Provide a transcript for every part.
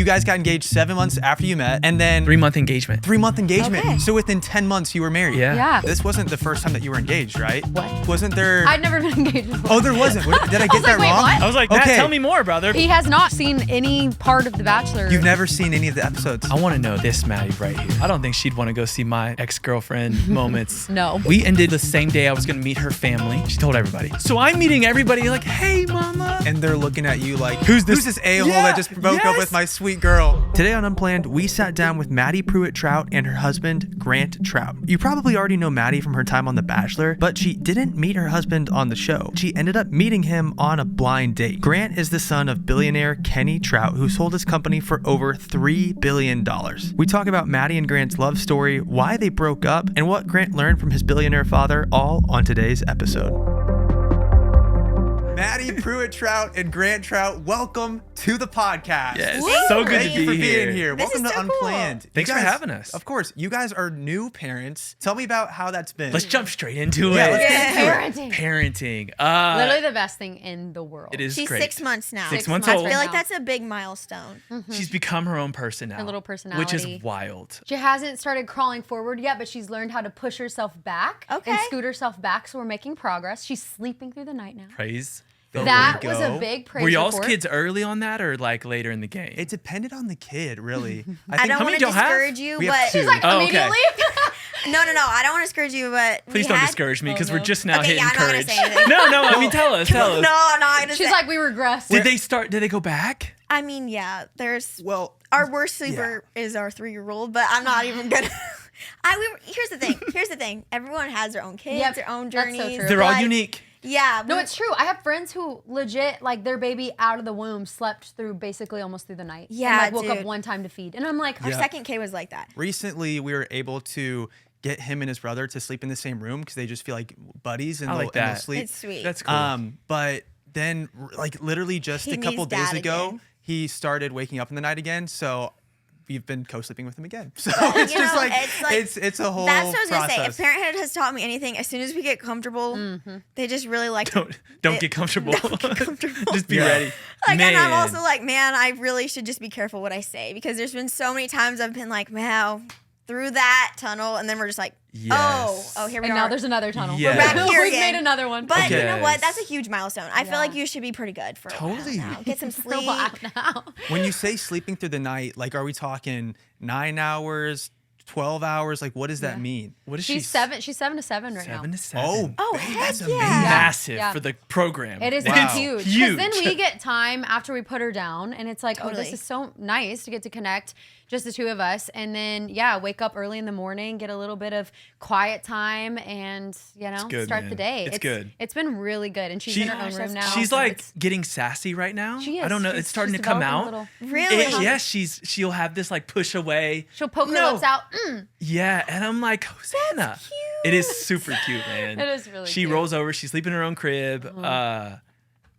you guys got engaged 7 months after you met, and then 3-month engagement. 3-month engagement. Okay. So within 10 months, you were married. Yeah. This wasn't the first time that you were engaged, right? What? Wasn't there? I'd never been engaged before. Oh, there wasn't. Did I get that wait, wrong? what? I was like, Matt, Okay. tell me more, brother. He has not seen any part of The Bachelor. You've never seen any of the episodes. I want to know this Maddie right here. I don't think she'd want to go see my ex-girlfriend moments. No. We ended the same day I was going to meet her family. She told everybody. So I'm meeting everybody like, hey, mama. And they're looking at you like, Who's this a-hole Yeah, that just broke up yes. with my sweet girl? Today on Unplanned, we sat down with Madi Prewett Troutt and her husband, Grant Trout. You probably already know Madi from her time on The Bachelor, but she didn't meet her husband on the show. She ended up meeting him on a blind date. Grant is the son of billionaire Kenny Trout, who sold his company for over $3 billion. We talk about Madi and Grant's love story, why they broke up, and what Grant learned from his billionaire father, all on today's episode. Madi Prewett Trout and Grant Trout, welcome to the podcast. Yes. Woo! So good Thank to you for be being here. This Welcome is to so cool. Unplanned. Thanks You for guys- having us. Of course. You guys are new parents. Tell me about how that's been. Let's jump straight into Yeah, it. let's get into it. Parenting. Parenting. Literally the best thing in the world. It is She's great. 6 months now. 6 months I old. feel like that's a big milestone. She's become her own person now. Her little Which personality. is wild. She hasn't started crawling forward yet, but she's learned how to push herself back and Okay. scoot herself back, so we're making progress. She's sleeping through the night now. Praise. There That we was go. a big praise Were y'all's report. kids early on that or like later in the game? It depended on the kid, really. I think don't How want many to y'all have? discourage you, We have but two. She's like, Oh, okay. immediately? no. I don't want to discourage you, but Please we don't had- discourage me because Oh, we're no. just now Okay, hitting yeah, I'm not gonna courage. say anything. No, I mean tell us. No, I'm not gonna She's say. like, we regressed. Did they go back? I mean, yeah. There's Well, our worst sleeper is our 3-year-old, but I'm not even gonna. Here's the thing. Everyone has their own kids, Yep, their own that's so journeys. true. They're all like, unique. Yeah. No, it's true. I have friends who legit, like, their baby out of the womb slept through basically almost through the night. Yeah, and, like, woke up dude. one time to feed. And I'm like, Our Yeah. second kid was like that. recently we were able to get him and his brother to sleep in the same room because they just feel like buddies and I they'll, like and they'll that. sleep. It's sweet. That's cool. But then, like, literally just He a couple needs days dad ago, again. he started waking up in the night again. So we've been co-sleeping with him again. So But, it's you just know, like, it's like- it's a whole That's what I was process. gonna say. If parenthood has taught me anything, as soon as we get comfortable, they just really like to Don't get comfortable. Don't get comfortable. Just be Yeah. ready. Like, Man. and I'm also like, man, I really should just be careful what I say because there's been so many times I've been like, wow, through that tunnel, and then we're just like, Yes. oh, here we and are. now there's another tunnel. Yeah. We're back here We've again. made another one. But you know Yes. what? That's a huge milestone. I feel Yeah. like you should be pretty good for a while Totally. now. Get some For a sleep. while now. When you say sleeping through the night, like, are we talking 9 hours, 12 hours? Like, what does that mean? What is She's she? 7 to 7 right 7 now. to 7. Oh, Oh, babe, heck that's yeah. amazing. Massive Yeah. for the program. It is Wow. huge. Huge. Because then we get time after we put her down, and it's like, oh, Totally. this is so nice to get to connect, just the two of us. And then, yeah, wake up early in the morning, get a little bit of quiet time, and, you know, good, start man. the day. It's good. It's been really good. And she's in her own room now. She's so like it's- getting sassy right now. she is. I don't know. She's- It's starting she's to come developing a out. little- Really? Yes, she'll have this like push away. She'll poke her No. lips out. Yeah, and I'm like, Hosanna. It is super cute, man. It is really She cute. rolls over. She's sleeping in her own crib.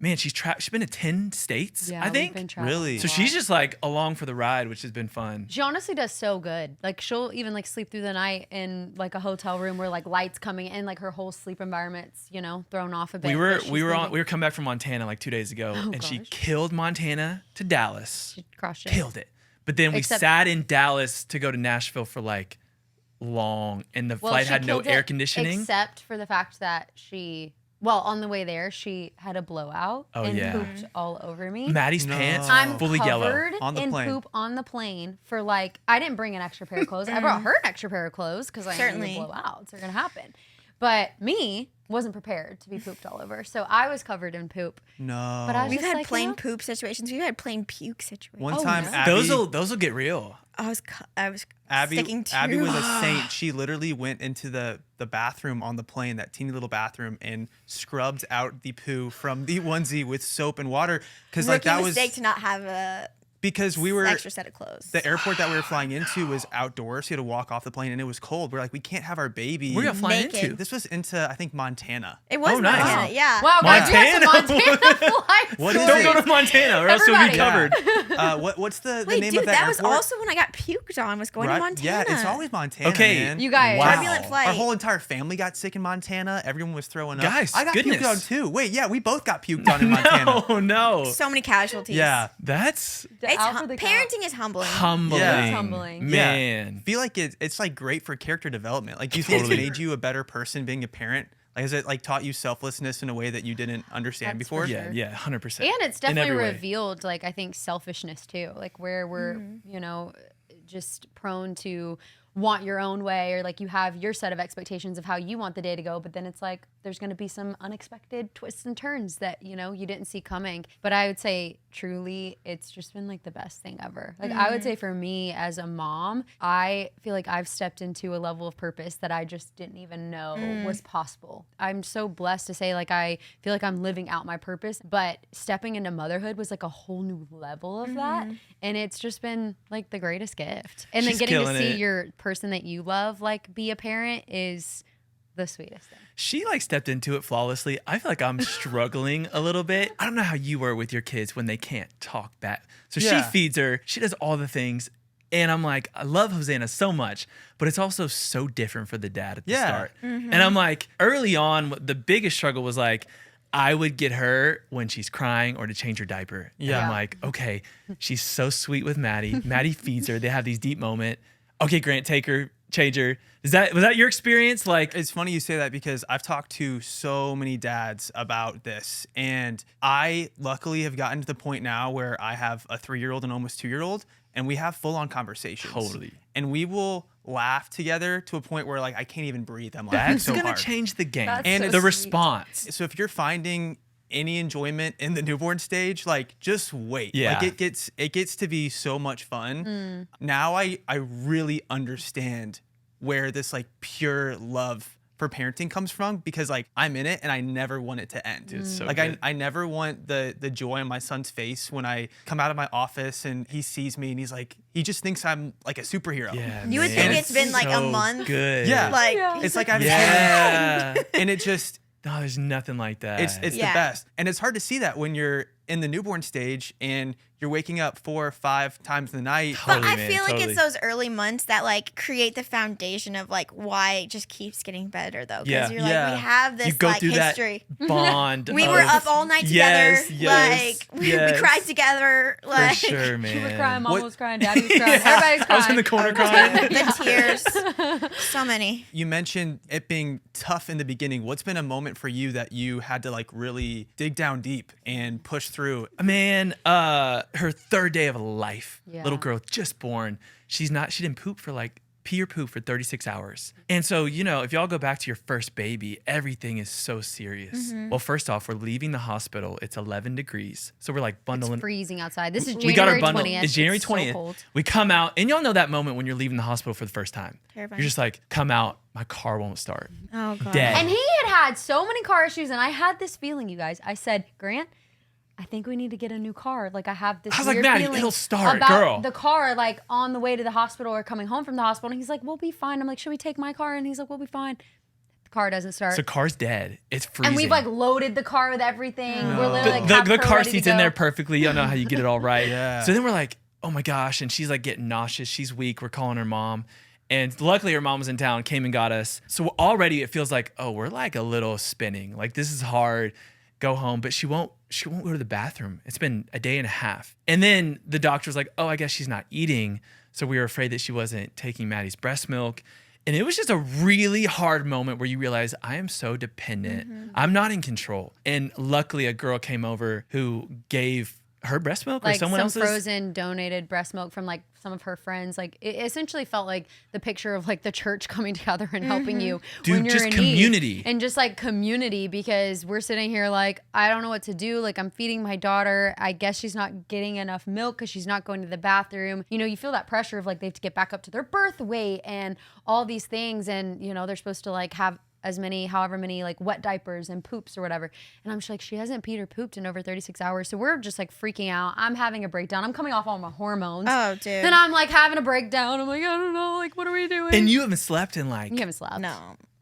Man, she's been to 10 states, Yeah, I we've think. been traveling Really? a So lot. she's just like along for the ride, which has been fun. She honestly does so good. Like, she'll even like sleep through the night in like a hotel room where like lights coming in, like her whole sleep environment's, you know, thrown off a bit. We but were she's we were sleeping. coming back from Montana like 2 days ago, and she gosh. killed Montana to Dallas. She crushed it. Killed it. But then we Except- sat in Dallas to go to Nashville for like long, and the Well, flight she had no killed it air conditioning. except for the fact that on the way there, she had a blowout Oh, and yeah. pooped all over me. Maddie's No. pants I'm fully yellow. covered On the in plane. poop on the plane for like, I didn't bring an extra pair of clothes. I brought her an extra pair of clothes because I Certainly. knew blowouts are going to happen. But me wasn't prepared to be pooped all over. So I was covered in poop. No. But I was We've just had like, plane you know? poop situations. We've had plane puke situations. One Oh, time, yeah. Abby, Those will get real. I was sticking to Abby was a saint. She literally went into the bathroom on the plane, that teeny little bathroom, and scrubbed out the poo from the onesie with soap and water. Because like rookie that was mistake to not have a because we were extra set of clothes. the airport that we were flying into was outdoors. So you had to walk off the plane, and it was cold. We're like, we can't have our baby. Where y'all flying Naked. into? This was into, I think, Montana. It was Oh, nice. Montana, Wow. yeah. Wow, guys, you have some Montana? Montana flights. What is Don't it? go to Montana, or else you'll be Everybody. covered. What's the Wait, name dude, of that that was airport? also when I got puked on. Was going Right? to Montana. Yeah, it's always Montana. Okay, man. You guys. Wow. Turbulent flight. Our whole entire family got sick in Montana. Everyone was throwing up. Guys, I got puked goodness. on too. Wait, yeah, we both got puked on in Montana. No, no. So many casualties. Yeah. That's It It's out for the count. parenting is humbling. Humbling. Yeah. It's humbling. Man. I feel like it's like great for character development. Like, do you think Totally. it's made you a better person being a parent? Like, has it like taught you selflessness in a way that you didn't understand That's before? for Yeah, sure. yeah, 100%. And it's In definitely every way. revealed, like, I think selfishness too, like where we're, you know, just prone to want your own way, or like you have your set of expectations of how you want the day to go, but then it's like there's going to be some unexpected twists and turns that, you know, you didn't see coming. But I would say truly it's just been like the best thing ever. Like I would say for me as a mom, I feel like I've stepped into a level of purpose that I just didn't even know was possible. I'm so blessed to say, like, I feel like I'm living out my purpose, but stepping into motherhood was like a whole new level of that, and it's just been like the greatest gift. And then She's getting to killing see it. your person that you love like be a parent is the sweetest thing. She like stepped into it flawlessly. I feel like I'm struggling a little bit. I don't know how you were with your kids when they can't talk back. So Yeah. she feeds her, she does all the things. And I'm like, I love Hosanna so much, but it's also so different for the dad at the Yeah. start. And I'm like, early on, the biggest struggle was like, I would get her when she's crying or to change her diaper. And Yeah. I'm like, okay, she's so sweet with Maddie. Maddie feeds her. They have these deep moments. Okay, Grant, take her, change her. Was that your experience? Like, It's funny you say that because I've talked to so many dads about this, and I luckily have gotten to the point now where I have a 3-year-old and almost 2-year-old, and we have full-on conversations. Totally. And we will laugh together to a point where like I can't even breathe. I'm laughing that's so gonna hard. change the game That's and so the sweet. response. So if you're finding any enjoyment in the newborn stage, like just wait. Yeah. Like it gets to be so much fun. Now I really understand where this like pure love for parenting comes from, because like I'm in it and I never want it to end. It's so like good. I never want the joy on my son's face when I come out of my office and he sees me and he's like, he just thinks I'm like a superhero. Yeah, You would man. think it's been like a So month. Good. Yeah. Like, It's like I've yeah. and it just No, there's nothing like that. it's Yeah. the best. And it's hard to see that when you're in the newborn stage and you're waking up 4 or 5 times in the night. but Totally, I man, feel like totally. it's those early months that like create the foundation of like why it just keeps getting better though. Because Yeah. you're like, Yeah. we have this you go like through history. that bond. We were of- up all night together. Yes, yes, like we yes. cried together. Like For sure, man. You were crying, mom What- was crying, daddy was crying, everybody's crying. I was in the corner crying. the tears. So many. You mentioned it being tough in the beginning. What's been a moment for you that you had to like really dig down deep and push through? Man, her 3rd day of life, Yeah. little girl just born. She didn't poop for like pee or poop for 36 hours. And so, you know, if y'all go back to your first baby, everything is so serious. Well, first off, we're leaving the hospital. It's 11 degrees. So we're like bundling. It's freezing outside. This is We got our January bundle. 20th. It's January so 20th. cold. We come out, and y'all know that moment when you're leaving the hospital for the first time. Terrifying. You're just like, come out, my car won't start. Oh god. Dead. And he had so many car issues, and I had this feeling, you guys. I said, Grant, I think we need to get a new car. Like I have this I was like, weird Maddie, feeling it'll start, about girl. the car, like on the way to the hospital or coming home from the hospital. And he's like, we'll be fine. I'm like, should we take my car? And he's like, we'll be fine. The car doesn't start. So car's dead. It's freezing. And we've like loaded the car with everything. We're literally like the have her car ready to seat's in go. there perfectly. You don't know how you get it all right. Yeah. So then we're like, oh my gosh. And she's like getting nauseous. She's weak. We're calling her mom. And luckily her mom was in town, came and got us. So already it feels like, oh, we're like a little spinning. Like this is hard. Go home. But she won't go to the bathroom. It's been a day and a half. And then the doctor's like, oh, I guess she's not eating. So we were afraid that she wasn't taking Maddie's breast milk. And it was just a really hard moment where you realize I am so dependent. I'm not in control. And luckily a girl came over who gave her breast milk or Like someone some else's. frozen donated breast milk from like some of her friends. Like it essentially felt like the picture of like the church coming together and helping you Dude, when you're just in community. need. And just like community, because we're sitting here like, I don't know what to do. Like I'm feeding my daughter. I guess she's not getting enough milk because she's not going to the bathroom. You know, you feel that pressure of like they have to get back up to their birth weight and all these things. And you know, they're supposed to like have however many like wet diapers and poops or whatever. And I'm just like, she hasn't peed or pooped in over 36 hours. So we're just like freaking out. I'm having a breakdown. I'm coming off all my hormones. Oh, dude. Then I'm like having a breakdown. I'm like, I don't know. Like, what are we doing? And you haven't slept in like you haven't slept. No.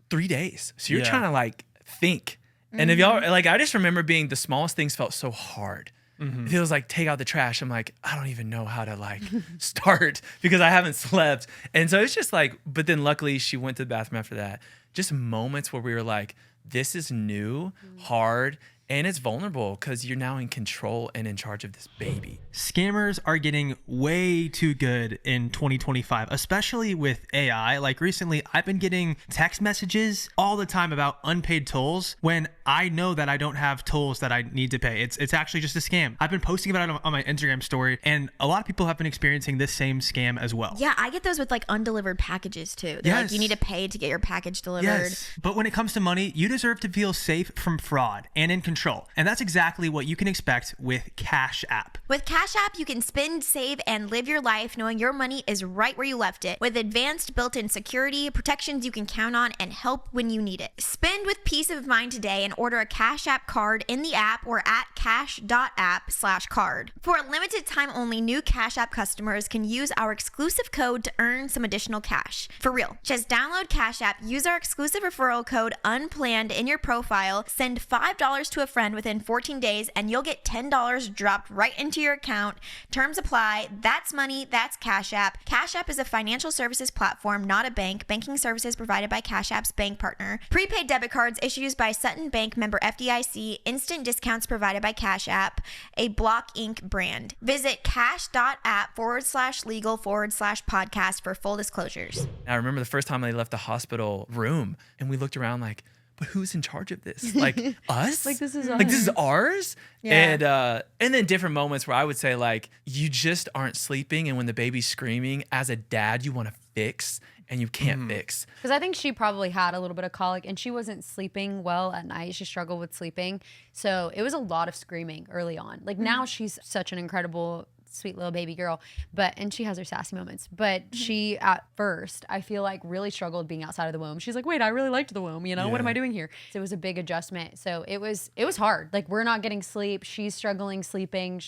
3 days. So you're Yeah. trying to like think. And if y'all like, I just remember being the smallest things felt so hard. It feels like take out the trash. I'm like, I don't even know how to like start because I haven't slept. And so it's just like, but then luckily she went to the bathroom after that. Just moments where we were like, this is new, hard, And it's vulnerable because you're now in control and in charge of this baby. Scammers are getting way too good in 2025, especially with AI. Like recently, I've been getting text messages all the time about unpaid tolls when I know that I don't have tolls that I need to pay. It's actually just a scam. I've been posting about it on my Instagram story, and a lot of people have been experiencing this same scam as well. Yeah, I get those with like undelivered packages too. They're like, you need to pay to get your package delivered. Yes, but when it comes to money, you deserve to feel safe from fraud and in control. And that's exactly what you can expect with Cash App. With Cash App, you can spend, save, and live your life knowing your money is right where you left it. With advanced built-in security, protections you can count on, and help when you need it. Spend with peace of mind today and order a Cash App card in the app or at cash.app/card. For a limited time only, new Cash App customers can use our exclusive code to earn some additional cash. For real. Just download Cash App, use our exclusive referral code Unplanned in your profile, send $5 to a friend within 14 days, and you'll get $10 dropped right into your account. Terms apply. That's money. That's Cash App. Cash App is a financial services platform, not a bank. Banking services provided by Cash App's bank partner. Prepaid debit cards issued by Sutton Bank, member FDIC. Instant discounts provided by Cash App, a Block Inc. brand. Visit cash.app/legal/podcast for full disclosures. I remember the first time I left the hospital room and we looked around like, but who's in charge of this? Like us? Like this is ours? Yeah. And then different moments where I would say like, you just aren't sleeping. And when the baby's screaming, as a dad, you want to fix and you can't fix. Because I think she probably had a little bit of colic and she wasn't sleeping well at night. She struggled with sleeping. So it was a lot of screaming early on. Like now she's such an incredible, sweet little baby girl, and she has her sassy moments, but she at first I feel like really struggled being outside of the womb. She's like, wait, I really liked the womb, what am I doing here? So it was a big adjustment. So it was hard. Like we're not getting sleep, she's struggling sleeping,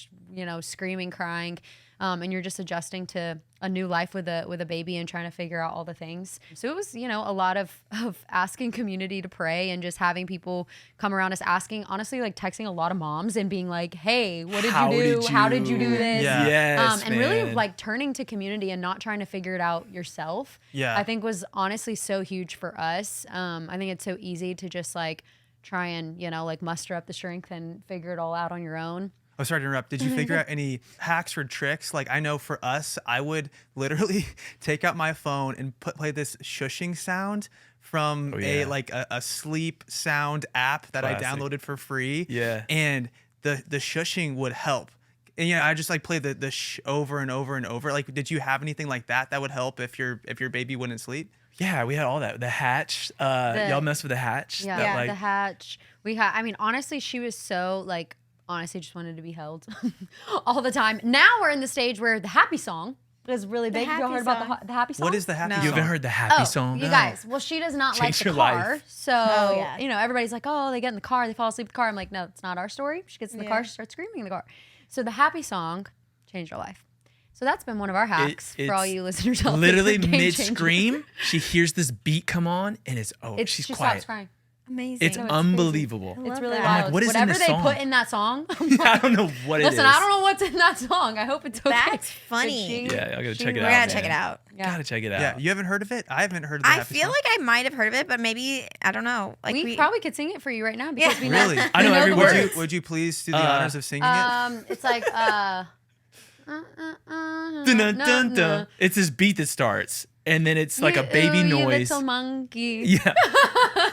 screaming, crying, and you're just adjusting to a new life with a baby and trying to figure out all the things. So it was, a lot of asking community to pray and just having people come around us asking, honestly, like texting a lot of moms and being like, hey, what did you do? How did you do this? Yeah. Yes, and really like turning to community and not trying to figure it out yourself. Yeah. I think was honestly so huge for us. I think it's so easy to just like try and, muster up the strength and figure it all out on your own. Oh, sorry to interrupt. Did you figure out any hacks or tricks? Like I know for us, I would literally take out my phone and play this shushing sound from a sleep sound app that Classic. I downloaded for free. Yeah. And the shushing would help. And I just like play the shh over and over and over. Like, did you have anything like that would help if your baby wouldn't sleep? Yeah, we had all that. The hatch. Y'all messed with the hatch? Yeah, the hatch. We had. I mean, honestly, she was so like. Honestly, just wanted to be held all the time. Now we're in the stage where the happy song is really big. Y'all heard about the happy song? What is the happy song? You haven't heard the happy song? You guys. Well, she does not Change like your the car. life. So, everybody's like, oh, they get in the car, they fall asleep in the car. I'm like, no, it's not our story. She gets in the car, she starts screaming in the car. So the happy song changed her life. So that's been one of our hacks for all you listeners out there. Literally mid-scream, she hears this beat come on and she's she quiet. Stops crying. Amazing. It's unbelievable. It's really that. wild. I'm like, what is Whatever in this they song? put in that song. I don't know what it is. Listen, I don't know what's in that song. I hope it's okay. That's funny. Yeah, I gotta check it We out. gotta check it out. Yeah. Gotta check it out. Yeah, you haven't heard of it? I haven't heard of the I happy feel song. like I might have heard of it, but maybe I don't know. Like we probably could sing it for you right now because we Really? know, I know we every the word. words. Would you please do the honors of singing it? It's like Dun, dun, dun, dun. It's this beat that starts, and then it's like a baby you noise. little monkey. Yeah,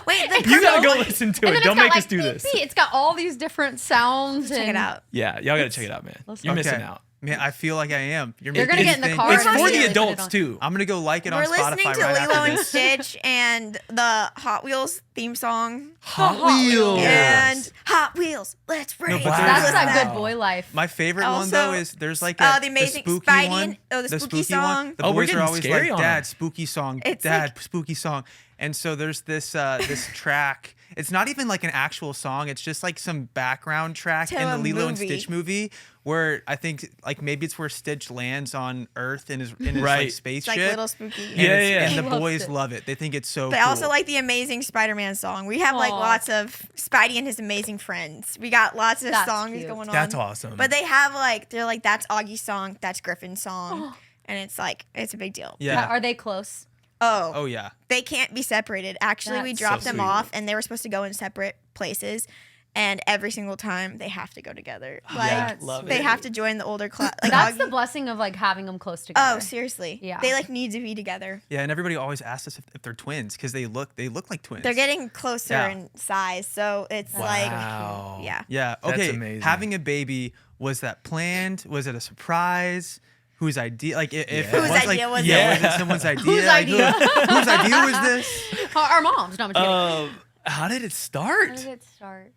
wait. you gotta go listen to And it. then Don't it's got, make us like, do beep, this. beep. It's got all these different sounds. Check it out. Yeah, y'all gotta check it out, man. You're missing out. Man, I feel like I am. You're making gonna me get in the think. car It's and for the immediately put it adults on. too. I'm gonna go like it We're on Spotify listening to right Lilo after and this. Stitch and the Hot Wheels theme song. Hot Wheels. And Hot Wheels, let's race. but That's Wow. that good boy life. My favorite one Also, though is there's like the amazing spooky Spidey one. and- the spooky song. one. The Oh, we're boys are getting always scary like, on Dad, them. spooky song. It's Dad, like- spooky song. And so there's this this track. It's not even like an actual song. It's just like some background track To in the a Lilo and movie. Stitch movie where I think like maybe it's where Stitch lands on Earth in his Right. like It's spaceship. like little spooky. And Yeah, it's- yeah. And the Loves boys it. love it. They think it's so They cool. also like the Amazing Spider-Man song. We have like Aw. lots of Spidey and his amazing friends. We got lots of That's songs cute. going on. That's awesome. But they have like they're like that's Augie's song, that's Griffin's song, and it's like it's a big deal. Yeah. Are they close? Oh yeah. They can't be separated. Actually, we That's dropped so them sweet. off, and they were supposed to go in separate places. and every single time they have to go together. Yeah, Like love they it. have to join the older class. Like That's the Augie- blessing of like having them close together. Oh, seriously. Yeah. They like need to be together. Yeah, and everybody always asks us if they're twins because they look like twins. They're getting closer Yeah. in size, so it's Wow. like, yeah. Yeah. That's Okay. amazing. Having a baby, was that planned? Was it a surprise? Whose idea? Like if it Whose was idea like was yeah, it? was it someone's idea? Whose Like, idea? whose idea was this? Our moms. No, I'm just kidding. How did it How start? did it start?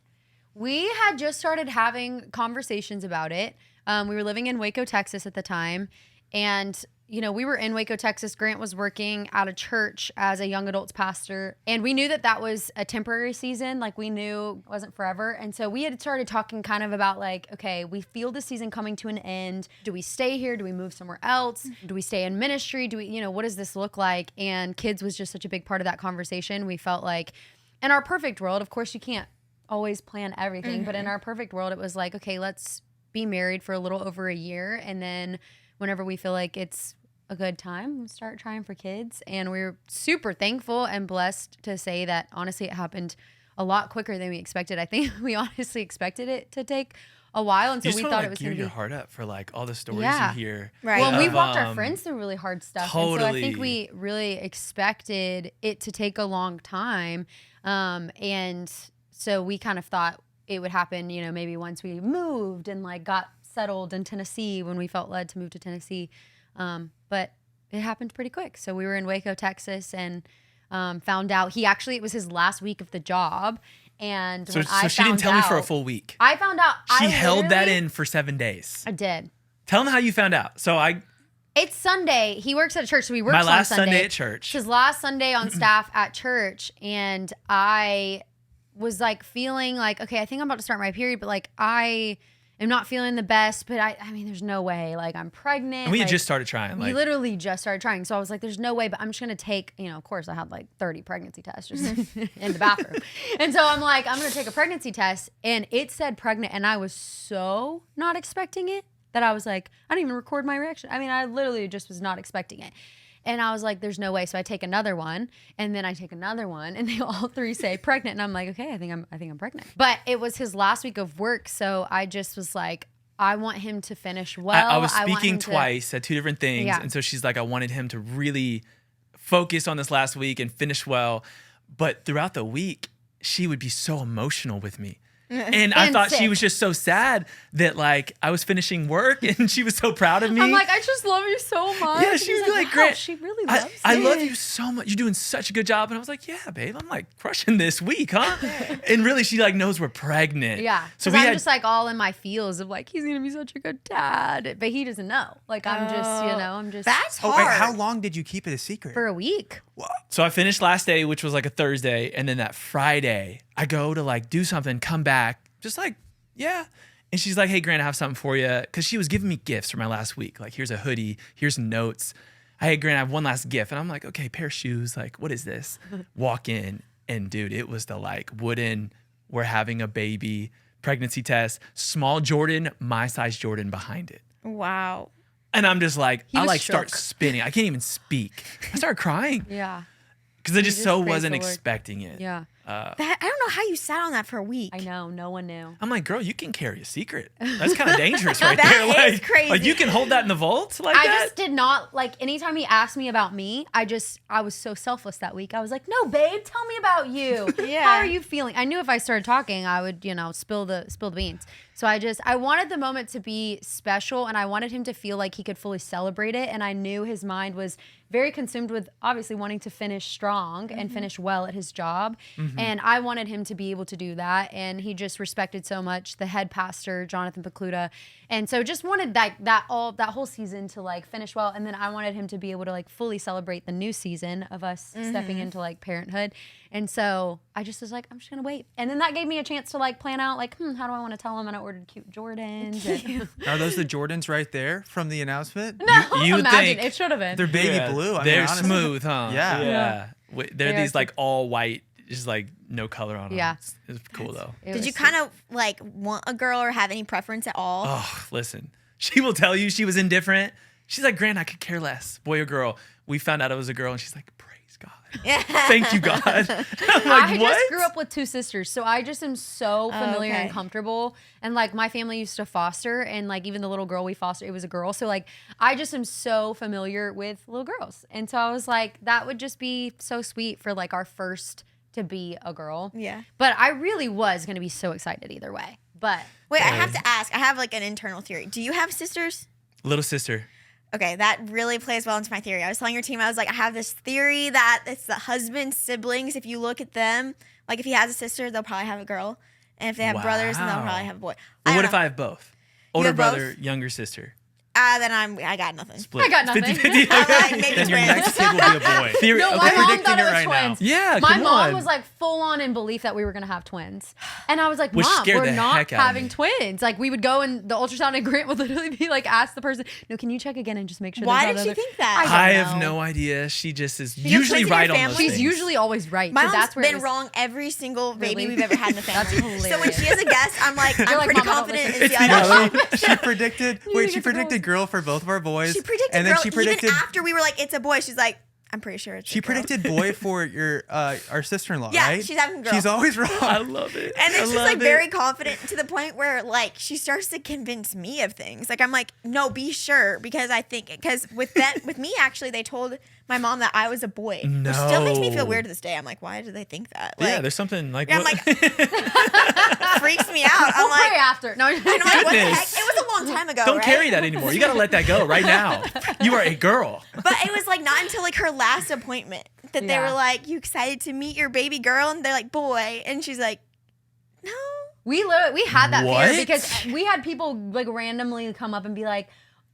We had just started having conversations about it. We were living in Waco, Texas at the time. And, we were in Waco, Texas. Grant was working at a church as a young adults pastor. And we knew that was a temporary season. Like we knew it wasn't forever. And so we had started talking kind of about like, okay, we feel the season coming to an end. Do we stay here? Do we move somewhere else? Do we stay in ministry? Do we, what does this look like? And kids was just such a big part of that conversation. We felt like in our perfect world, of course you can't always plan everything, but in our perfect world, it was like, okay, let's be married for a little over a year. And then whenever we feel like it's a good time, we'll start trying for kids. And we were super thankful and blessed to say that honestly, it happened a lot quicker than we expected. I think we honestly expected it to take a while. And so You we just thought want it to was gear going to your be. heart up for like all the stories Yeah. you hear. Right. Well, we of, walked our friends through really hard stuff. And so I think Totally. we really expected it to take a long time. And so we kind of thought it would happen, maybe once we moved and like got settled in Tennessee when we felt led to move to Tennessee. But it happened pretty quick. So we were in Waco, Texas, and found out it was his last week of the job. And So, when I so she didn't found tell me for a out- full week. I found out. She I held that literally- in for 7 days. I did. Tell them how you found out. So It's Sunday. He works at a church, so he works my last on Sunday. Sunday at church. It's his last Sunday on staff at church, and I was like feeling like, okay, I think I'm about to start my period, but like I am not feeling the best. But I mean, there's no way. Like I'm pregnant. And we had like, just started trying. we Like, literally just started trying. So I was like, there's no way, but I'm just going to take, of course I had like 30 pregnancy tests just in the bathroom. And so I'm like, I'm going to take a pregnancy test, and it said pregnant. And I was so not expecting it that I was like, I didn't even record my reaction. I mean, I literally just was not expecting it. And I was like, there's no way. So I take another one, and then I take another one, and they all three say pregnant. And I'm like, okay, I think I'm pregnant. But it was his last week of work. So I just was like, I want him to finish well. I was want speaking him to- twice at two different things. Yeah. And so she's like, I wanted him to really focus on this last week and finish well. But throughout the week, she would be so emotional with me. And I And thought she sick. was just so sad that like I was finishing work and she was so proud of me. I'm like, I just love you so much. Yeah, And she he's would be like, wow, Grant, she really loves I me. love you so much. You're doing such a good job. And I was like, yeah, babe, I'm like crushing this week, huh? And really, she like knows we're pregnant. Yeah. So So we I'm had just like all in my feels of like, he's going to be such a good dad. But he doesn't know. Like, I'm just, I'm just. That's Oh, hard. wait, how long did you keep it a secret? For a week. So I finished last day, which was like a Thursday, and then that Friday, I go to like do something, come back, just like, yeah. And she's like, hey, Grant, I have something for you. Because she was giving me gifts for my last week. Like, here's a hoodie, here's notes. Hey, Grant, I have one last gift. And I'm like, okay, pair of shoes. Like, what is this? Walk in, and dude, it was the like wooden, we're having a baby, pregnancy test, small Jordan, my size Jordan behind it. Wow. And I'm just like, He I was like start shook. spinning. I can't even speak. I started crying. Yeah. Because I just just so praise wasn't the Lord. expecting it. Yeah. That I don't know how you sat on that for a week. I know. No one knew. I'm like, girl, you can carry a secret. That's kind of dangerous right That there. is Like, crazy. Like you can hold that in the vault like I that. just did not like anytime he asked me about me, I was so selfless that week. I was like, no, babe, tell me about you. Yeah. How are you feeling? I knew if I started talking, I would, spill the beans. So I wanted the moment to be special, and I wanted him to feel like he could fully celebrate it. And I knew his mind was very consumed with obviously wanting to finish strong and finish well at his job. And I wanted him to be able to do that. And he just respected so much the head pastor, Jonathan Pekluda. And so just wanted that whole season to like finish well. And then I wanted him to be able to like fully celebrate the new season of us stepping into like parenthood. And so I just was like, I'm just gonna wait. And then that gave me a chance to like plan out like, how do I want to tell him? And I ordered cute Jordans. And Are those the Jordans right there from the announcement? no, you would imagine think it should have been. They're baby Yeah, blue. I mean, they're honestly. smooth, huh? Yeah. Yeah. They're They are these like all white, just like no color on them. Yeah. It's cool though. It Did was you kind of like want a girl or have any preference at all? Oh, listen. She will tell you she was indifferent. She's like, Grant, I could care less, boy or girl. We found out it was a girl, and she's like, praise God. Yeah. Thank you, God. I'm like, I what? just grew up with 2 sisters, so I just am so familiar okay. and comfortable. And like my family used to foster, and like even the little girl we fostered, it was a girl. So like I just am so familiar with little girls, and so I was like, that would just be so sweet for like our first to be a girl. Yeah. But I really was gonna be so excited either way. But Wait, I have to ask. I have like an internal theory. Do you have sisters? Little sister. Okay, that really plays well into my theory. I was telling your team, I was like, I have this theory that it's the husband's siblings. If you look at them, like if he has a sister, they'll probably have a girl. And if they have brothers, then they'll Wow. probably have a boy. Well, what don't if know. I have both? Older have both? brother, younger sister. Then I got nothing. Split. I got nothing. 50-50. I'm like, maybe Then your twins. next kid will be a boy. Theory. no, okay. my mom predicting thought it it was right now. twins. Yeah, my come mom on. was like full on in belief that we were gonna have twins, and I was like, Which Mom, scared we're the not heck out of having me. twins. Like we would go and the ultrasound and Grant would literally be like, ask the person, no, can you check again and just make sure. Why there's did not she other-" think that? I don't have know. no idea. She just is have usually twins in your right on family? those She's things. usually always right. My so mom's that's where it been was- wrong every single baby Really? we've ever had in the family. That's So when hilarious. she has a guess, I'm like, I'm like, pretty Mom, I don't confident listen. it's the It's other you. one. She predicted. Wait, she it's a girl. predicted girl for both of our boys. She predicted and then girl she predicted. even after we were like, it's a boy. She's like, I'm pretty sure it's a She girl. predicted boy for your our sister-in-law, Yeah, right? she's having girl. She's always wrong. I love it. And then I she's love like it. very confident to the point where like she starts to convince me of things. Like I'm like, no, be sure because I think because with me actually they told my mom that I was a boy, which still makes me feel No. weird to this day. I'm like, why did they think that? Yeah, Like, there's something like. yeah, I'm what- like, freaks me out. I'm We'll pray like, after. No, I'm like, what the heck? Goodness. It was a long time ago. Don't right? carry that anymore. You got to let that go right now. You are a girl. But it was like not until like her last appointment that they Yeah. were like, you excited to meet your baby girl? And they're like, boy, and she's like, no. we had that What? fear because we had people like randomly come up and be like,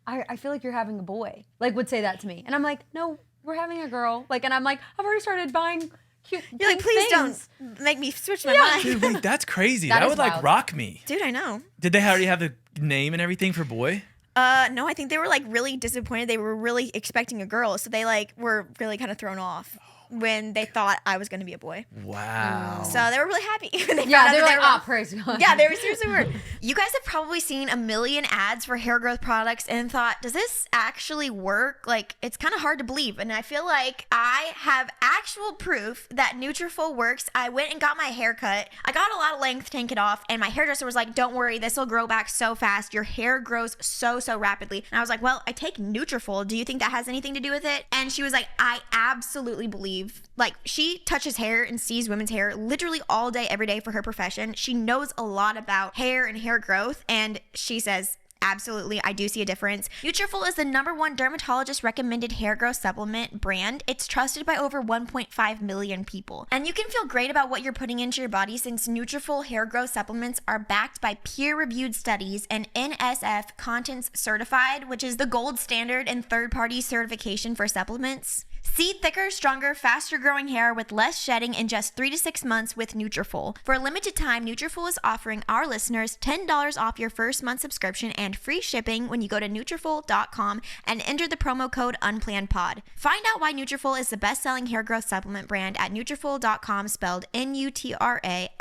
I feel like you're having a boy. Like would say that to me, and I'm like, no, we're having a girl. Like, and I'm like, I've already started buying cute. You're like, pink please things. don't make me switch my Yeah. mind. Dude, wait, that's crazy. That That is would like wild. rock me. Dude, I know. Did they already have the name and everything for boy? No, I think they were like really disappointed. They were really expecting a girl, so they like were really kind of thrown off when they thought I was going to be a boy. Wow. So they were really happy. When they Yeah, found out they were that like, ah, praise God. yeah, they were seriously were. You guys have probably seen a million ads for hair growth products and thought, does this actually work? Like, it's kind of hard to believe. And I feel like I have actual proof that Nutrafol works. I went and got my hair cut. I got a lot of length, take it off. And my hairdresser was like, don't worry, this will grow back so fast. Your hair grows so rapidly. And I was like, well, I take Nutrafol. Do you think that has anything to do with it? And she was like, I absolutely believe. Like, she touches hair and sees women's hair literally all day, every day for her profession. She knows a lot about hair and hair growth. And she says, absolutely, I do see a difference. Nutrafol is the #1 dermatologist recommended hair growth supplement brand. It's trusted by over 1.5 million people. And you can feel great about what you're putting into your body since Nutrafol hair growth supplements are backed by peer-reviewed studies and NSF Contents Certified, which is the gold standard and third-party certification for supplements. See thicker, stronger, faster growing hair with less shedding in just 3 to 6 months with Nutrafol. For a limited time, Nutrafol is offering our listeners $10 off your first month subscription and free shipping when you go to Nutrafol.com and enter the promo code UnplannedPod. Find out why Nutrafol is the best-selling hair growth supplement brand at Nutrafol.com, spelled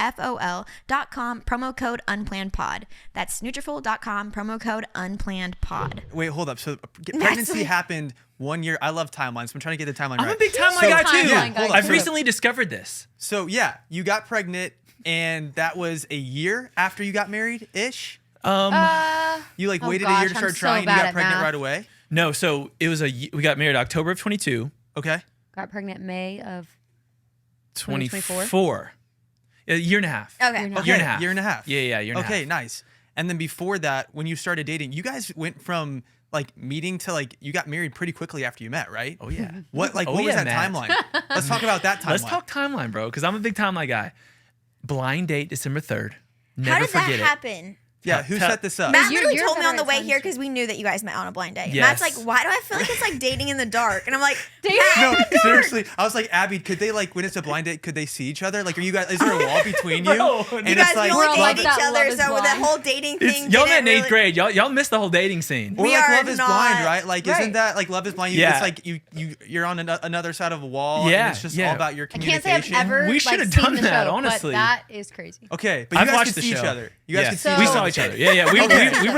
Nutrafol.com, promo code UnplannedPod. That's Nutrafol.com, promo code UnplannedPod. Wait, hold up. So pregnancy happened 1 year. I love timelines. So I'm trying to get the timeline I'm right. a big timeline So- guy too. Yeah, hold on. I've So- recently discovered this. So yeah, you got pregnant, and that was a year after you got married, ish. You like Oh waited a gosh, year to I'm start so trying, and you bad got at pregnant math. right away. No, so it was we got married October of 22, Okay. Got pregnant May of 24. A year and a half. Okay. You're not- Okay. Year and a half. Year and a half. Yeah, year and a Okay, half. nice. And then before that, when you started dating, you guys went from like meeting to like you got married pretty quickly after you met, right? Oh yeah. What Oh, what was yeah, that Matt. timeline? Let's talk about that timeline. Let's talk timeline, bro, because I'm a big timeline guy. Blind date December 3rd. Never How did that forget it. happen? Yeah, who Tell- set this up? Matt You're- literally you're told me the on the right way time here to- because we knew that you guys met on a blind date. Yes. Matt's like, why do I feel like it's like dating in the dark? And I'm like, No, seriously. I was like, Abby, could they like when it's a blind date, could they see each other? Like, are you guys? Is there a wall between you? Bro, And you it's guys like, we only We're all date like each that, other, Love is so the Blind. whole dating thing. Y'all met didn't in 8th really- grade. Y'all missed the whole dating scene. or We like are Love is Blind, not- right? Like, Right. isn't that like Love is Blind? Yeah. It's like you're on another side of a wall. Yeah, and it's just yeah. all about your I can't say communication. I've ever We like, should have seen done the that, show, honestly. But that is crazy. Okay, but you I've guys watched could the see each show. other. You guys Yeah. could see. So- We each saw other. each other. Yeah. We were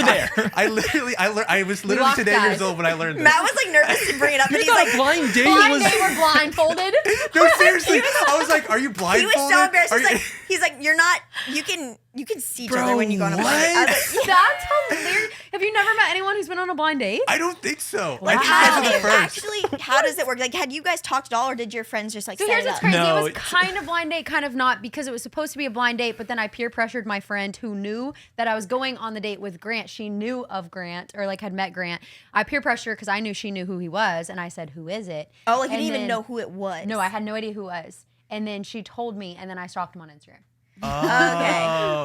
there. I was literally locked today years eyes. old when I learned this. Matt was like nervous to bring it up, and he's Not like, a blind date. Blind date, we're blindfolded. No, seriously. I was like, are you he blindfolded? was so embarrassed. Are He's like, you're not. You can see each other when you go on a blind date. I was like, That's hilarious. Have you never met anyone who's been on a blind date? I don't think so. Wow. I think you guys are the How, first. actually, how does it work? Like, had you guys talked at all, or did your friends just like So set here's it what's up? crazy. No, It was it's- kind of blind date, kind of not, because it was supposed to be a blind date, but then I peer pressured my friend who knew that I was going on the date with Grant. She knew of Grant, or like had met Grant. I peer pressured because I knew she knew who he was, and I said, "Who is it?" Oh, like you And didn't even then- know who it was. No, I had no idea who it was. And then she told me, and then I stalked him on Instagram. Oh,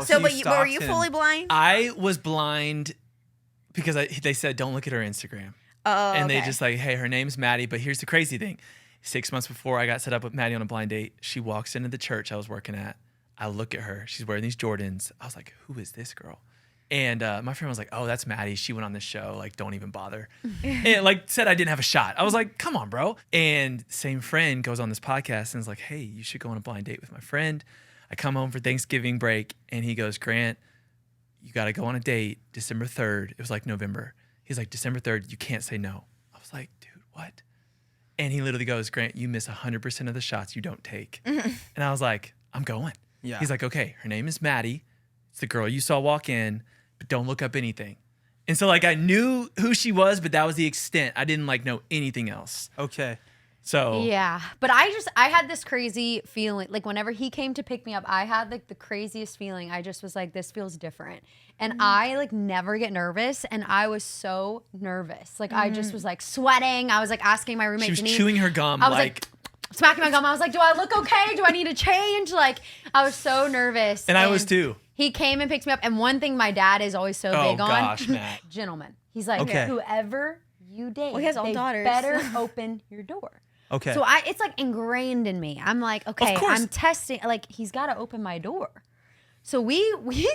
Okay. So, but were stalked you him. fully blind? I was blind because they said don't look at her Instagram. Oh, And they okay. just like, hey, her name's Maddie. But here's the crazy thing. 6 months before I got set up with Maddie on a blind date, she walks into the church I was working at. I look at her. She's wearing these Jordans. I was like, who is this girl? And my friend was like, oh, that's Maddie. She went on this show. Like, don't even bother. And like said I didn't have a shot. I was like, come on, bro. And same friend goes on this podcast and is like, hey, you should go on a blind date with my friend. I come home for Thanksgiving break and he goes, Grant, you got to go on a date December 3rd. It was like November. He's like, December 3rd, you can't say no. I was like, dude, what? And he literally goes, Grant, you miss 100% of the shots you don't take. And I was like, I'm going. Yeah. He's like, okay, her name is Maddie. It's the girl you saw walk in, but don't look up anything. And so like I knew who she was, but that was the extent. I didn't like know anything else. Okay. So Yeah, but I had this crazy feeling. Like whenever he came to pick me up, I had like the craziest feeling. I just was like, this feels different. And I like never get nervous, and I was so nervous. Like I just was like sweating. I was like asking my roommate she was Denise. chewing her gum I was like smacking my gum. I was like, do I look okay? Do I need to change? Like I was so nervous. and I was too. He came and picked me up. And one thing my dad is always so Oh big on, gosh, Matt. gentlemen. He's like, Okay. whoever you date, Well, he has all they daughters. better open your door. Okay. So it's like ingrained in me. I'm like, okay, course. I'm testing. Like he's got to open my door. So we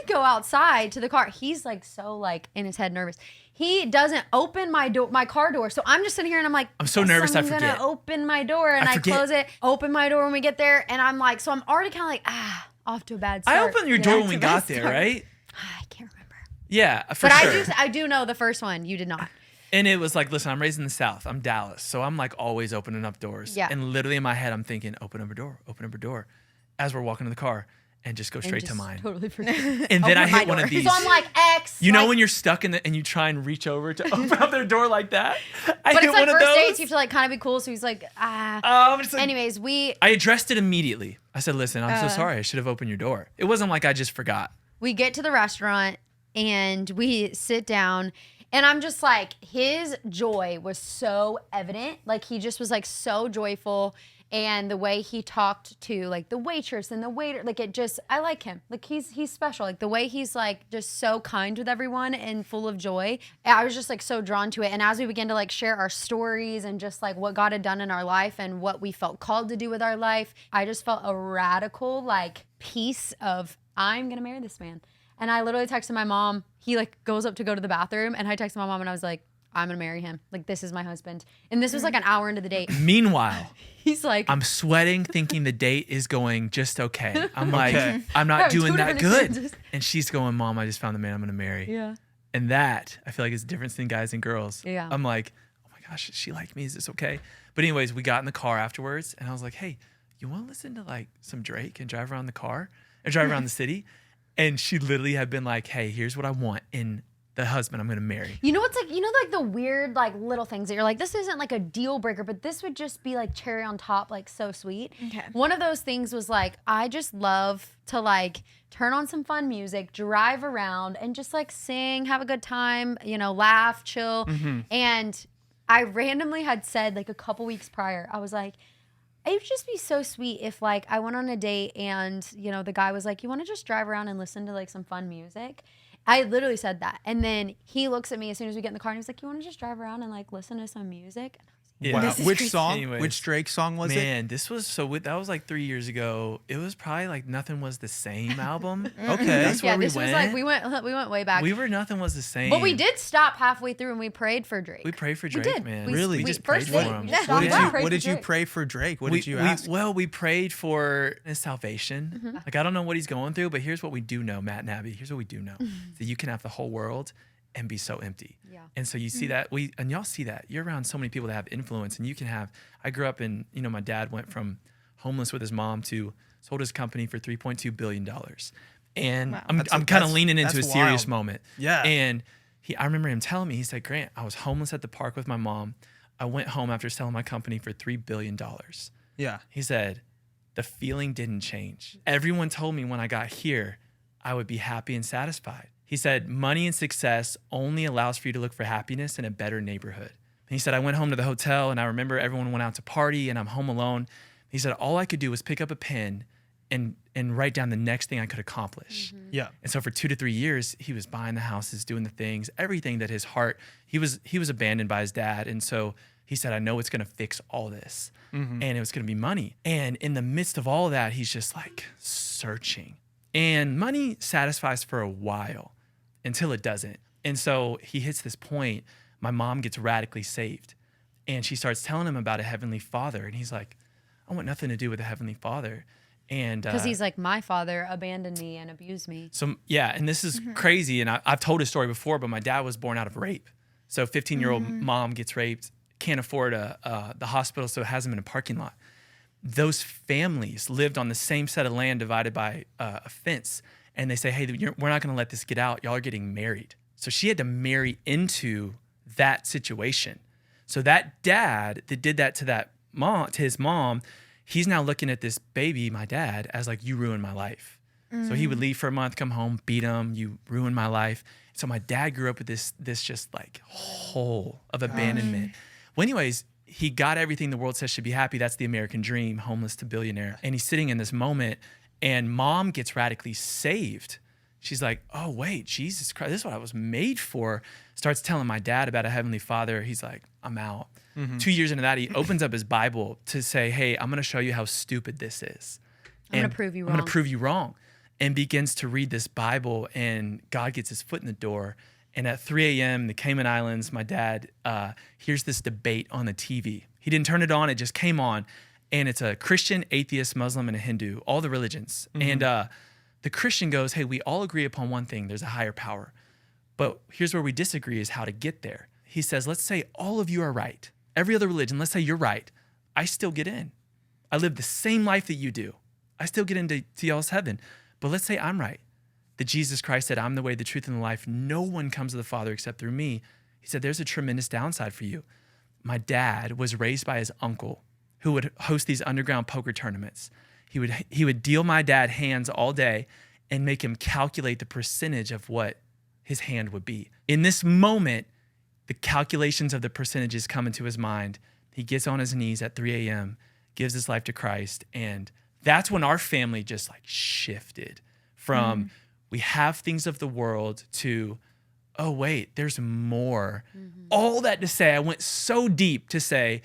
go outside to the car. He's like so like in his head nervous. He doesn't open my door, my car door. So I'm just sitting here and I'm like, I'm so "Yes, nervous, I I'm forget." gonna open my door, and I I forget. close it. Open my door when we get there, and I'm like, so I'm already kind of like off to a bad start. I opened your You door know? when we To a bad got there, start. right? I can't remember. Yeah, for But sure. I do know the first one. You did not. And it was like, listen, I'm raised in the South. I'm Dallas. So I'm like always opening up doors. Yeah. And literally in my head, I'm thinking, open up a door, as we're walking to the car and just go straight to Just mine. Totally forget. And then I Open my hit one door. of these. So I'm like X. You know like, when you're stuck in and you try and reach over to open up their door like that? I But hit it's like one of first those. dates. You have to like kind of be cool. So he's like, I'm just like, Anyways, I addressed it immediately. I said, listen, I'm so sorry. I should have opened your door. It wasn't like I just forgot. we get to the restaurant and we sit down, and I'm just like, his joy was so evident. Like he just was like so joyful, and the way he talked to like the waitress and the waiter, like it just, I like him. Like he's special. Like the way he's like just so kind with everyone and full of joy. I was just like so drawn to it. And as we began to like share our stories and just like what God had done in our life and what we felt called to do with our life, I just felt a radical like peace of, I'm gonna marry this man. And I literally texted my mom. He like goes up to go to the bathroom, and I texted my mom and I was like, I'm gonna marry him. Like this is my husband. And this was like an hour into the date. Meanwhile, He's like, I'm sweating thinking the date is going just okay. I'm like, Okay. I'm Bro, not two doing that different good. experiences. And she's going, Mom, I just found the man I'm going to marry. yeah. And that, I feel like, is the difference in guys and girls. Yeah. I'm like, oh my gosh, does she like me? Is this okay? But anyways, we got in the car afterwards, and I was like, hey, you want to listen to like some Drake and drive around the car or drive around the city? And she literally had been like, hey, here's what I want in the husband I'm going to marry. You know what's like, like the weird like little things that you're like, this isn't like a deal breaker, but this would just be like cherry on top, like so sweet. Okay. One of those things was like, I just love to like turn on some fun music, drive around and just like sing, have a good time, laugh, chill. And I randomly had said like a couple weeks prior, I was like, it would just be so sweet if like I went on a date and, the guy was like, you want to just drive around and listen to like some fun music? I literally said that. And then he looks at me as soon as we get in the car and he's like, you want to just drive around and like listen to some music? Yeah. Wow. This is Which crazy. song? Anyways. Which Drake song was it? Man, this was that was like 3 years ago. It was probably like Nothing Was the Same album. Okay. That's Yeah, where this we was went. like we went way back. We were Nothing Was the Same. But we did stop halfway through and we prayed for Drake. We prayed for We Drake, did. man. We- Really? We we- just prayed first for date, him. we just What did stopped you and prayed What for did you Drake. pray for Drake? What did you ask? Well, we prayed for his salvation. Mm-hmm. Like, I don't know what he's going through, but here's what we do know, Matt and Abby. Here's what we do know. that you can have the whole world and be so empty. Yeah. And so you see that and y'all see that. You're around so many people that have influence, and you can have, I grew up in, my dad went from homeless with his mom to sold his company for $3.2 billion. And Wow. I'm kind of leaning into a that's serious wild. moment. Yeah. And I remember him telling me, he said, Grant, I was homeless at the park with my mom. I went home after selling my company for $3 billion. Yeah. He said, the feeling didn't change. Everyone told me when I got here, I would be happy and satisfied. He said, money and success only allows for you to look for happiness in a better neighborhood. And he said, I went home to the hotel and I remember everyone went out to party and I'm home alone. He said, all I could do was pick up a pen and write down the next thing I could accomplish. Yeah. And so for 2 to 3 years, he was buying the houses, doing the things, everything that his heart, he was abandoned by his dad. And so he said, I know it's going to fix all this. And it was going to be money. And in the midst of all of that, he's just like searching. And money satisfies for a while until it doesn't. And so he hits this point. My mom gets radically saved. And she starts telling him about a heavenly father. And he's like, I want nothing to do with a heavenly father. And Because he's like, my father abandoned me and abused me. so, yeah, and this is crazy. And I've told his story before, but my dad was born out of rape. So 15-year-old mom gets raped, can't afford the hospital, so has him in a parking lot. Those families lived on the same set of land divided by a fence. And they say, hey, we're not going to let this get out. Y'all are getting married. So she had to marry into that situation. So that dad that did that to his mom, he's now looking at this baby, my dad, as like, you ruined my life. So he would leave for a month, come home, beat him, you ruined my life. So my dad grew up with this just like hole of abandonment. Well, anyways, he got everything the world says should be happy. That's the American dream, homeless to billionaire. And he's sitting in this moment and mom gets radically saved. She's like, oh, wait, Jesus Christ, this is what I was made for. Starts telling my dad about a heavenly father. He's like, I'm out. 2 years into that, he opens up his Bible to say, hey, I'm going to show you how stupid this is. I'm going to prove you wrong. I'm going to prove you wrong. And begins to read this Bible, and God gets his foot in the door. And at 3 a.m., the Cayman Islands, my dad hears this debate on the TV. He didn't turn it on. It just came on. And it's a Christian, atheist, Muslim, and a Hindu, all the religions. And the Christian goes, hey, we all agree upon one thing. There's a higher power. But here's where we disagree is how to get there. He says, let's say all of you are right. Every other religion, let's say you're right. I still get in. I live the same life that you do. I still get into y'all's heaven. But let's say I'm right. That Jesus Christ said, I'm the way, the truth, and the life. No one comes to the Father except through me. He said, there's a tremendous downside for you. My dad was raised by his uncle who would host these underground poker tournaments. He would deal my dad hands all day and make him calculate the percentage of what his hand would be. In this moment, the calculations of the percentages come into his mind. He gets on his knees at 3 a.m., gives his life to Christ, and that's when our family just like shifted from we have things of the world to, oh, wait, there's more. All that to say, I went so deep to say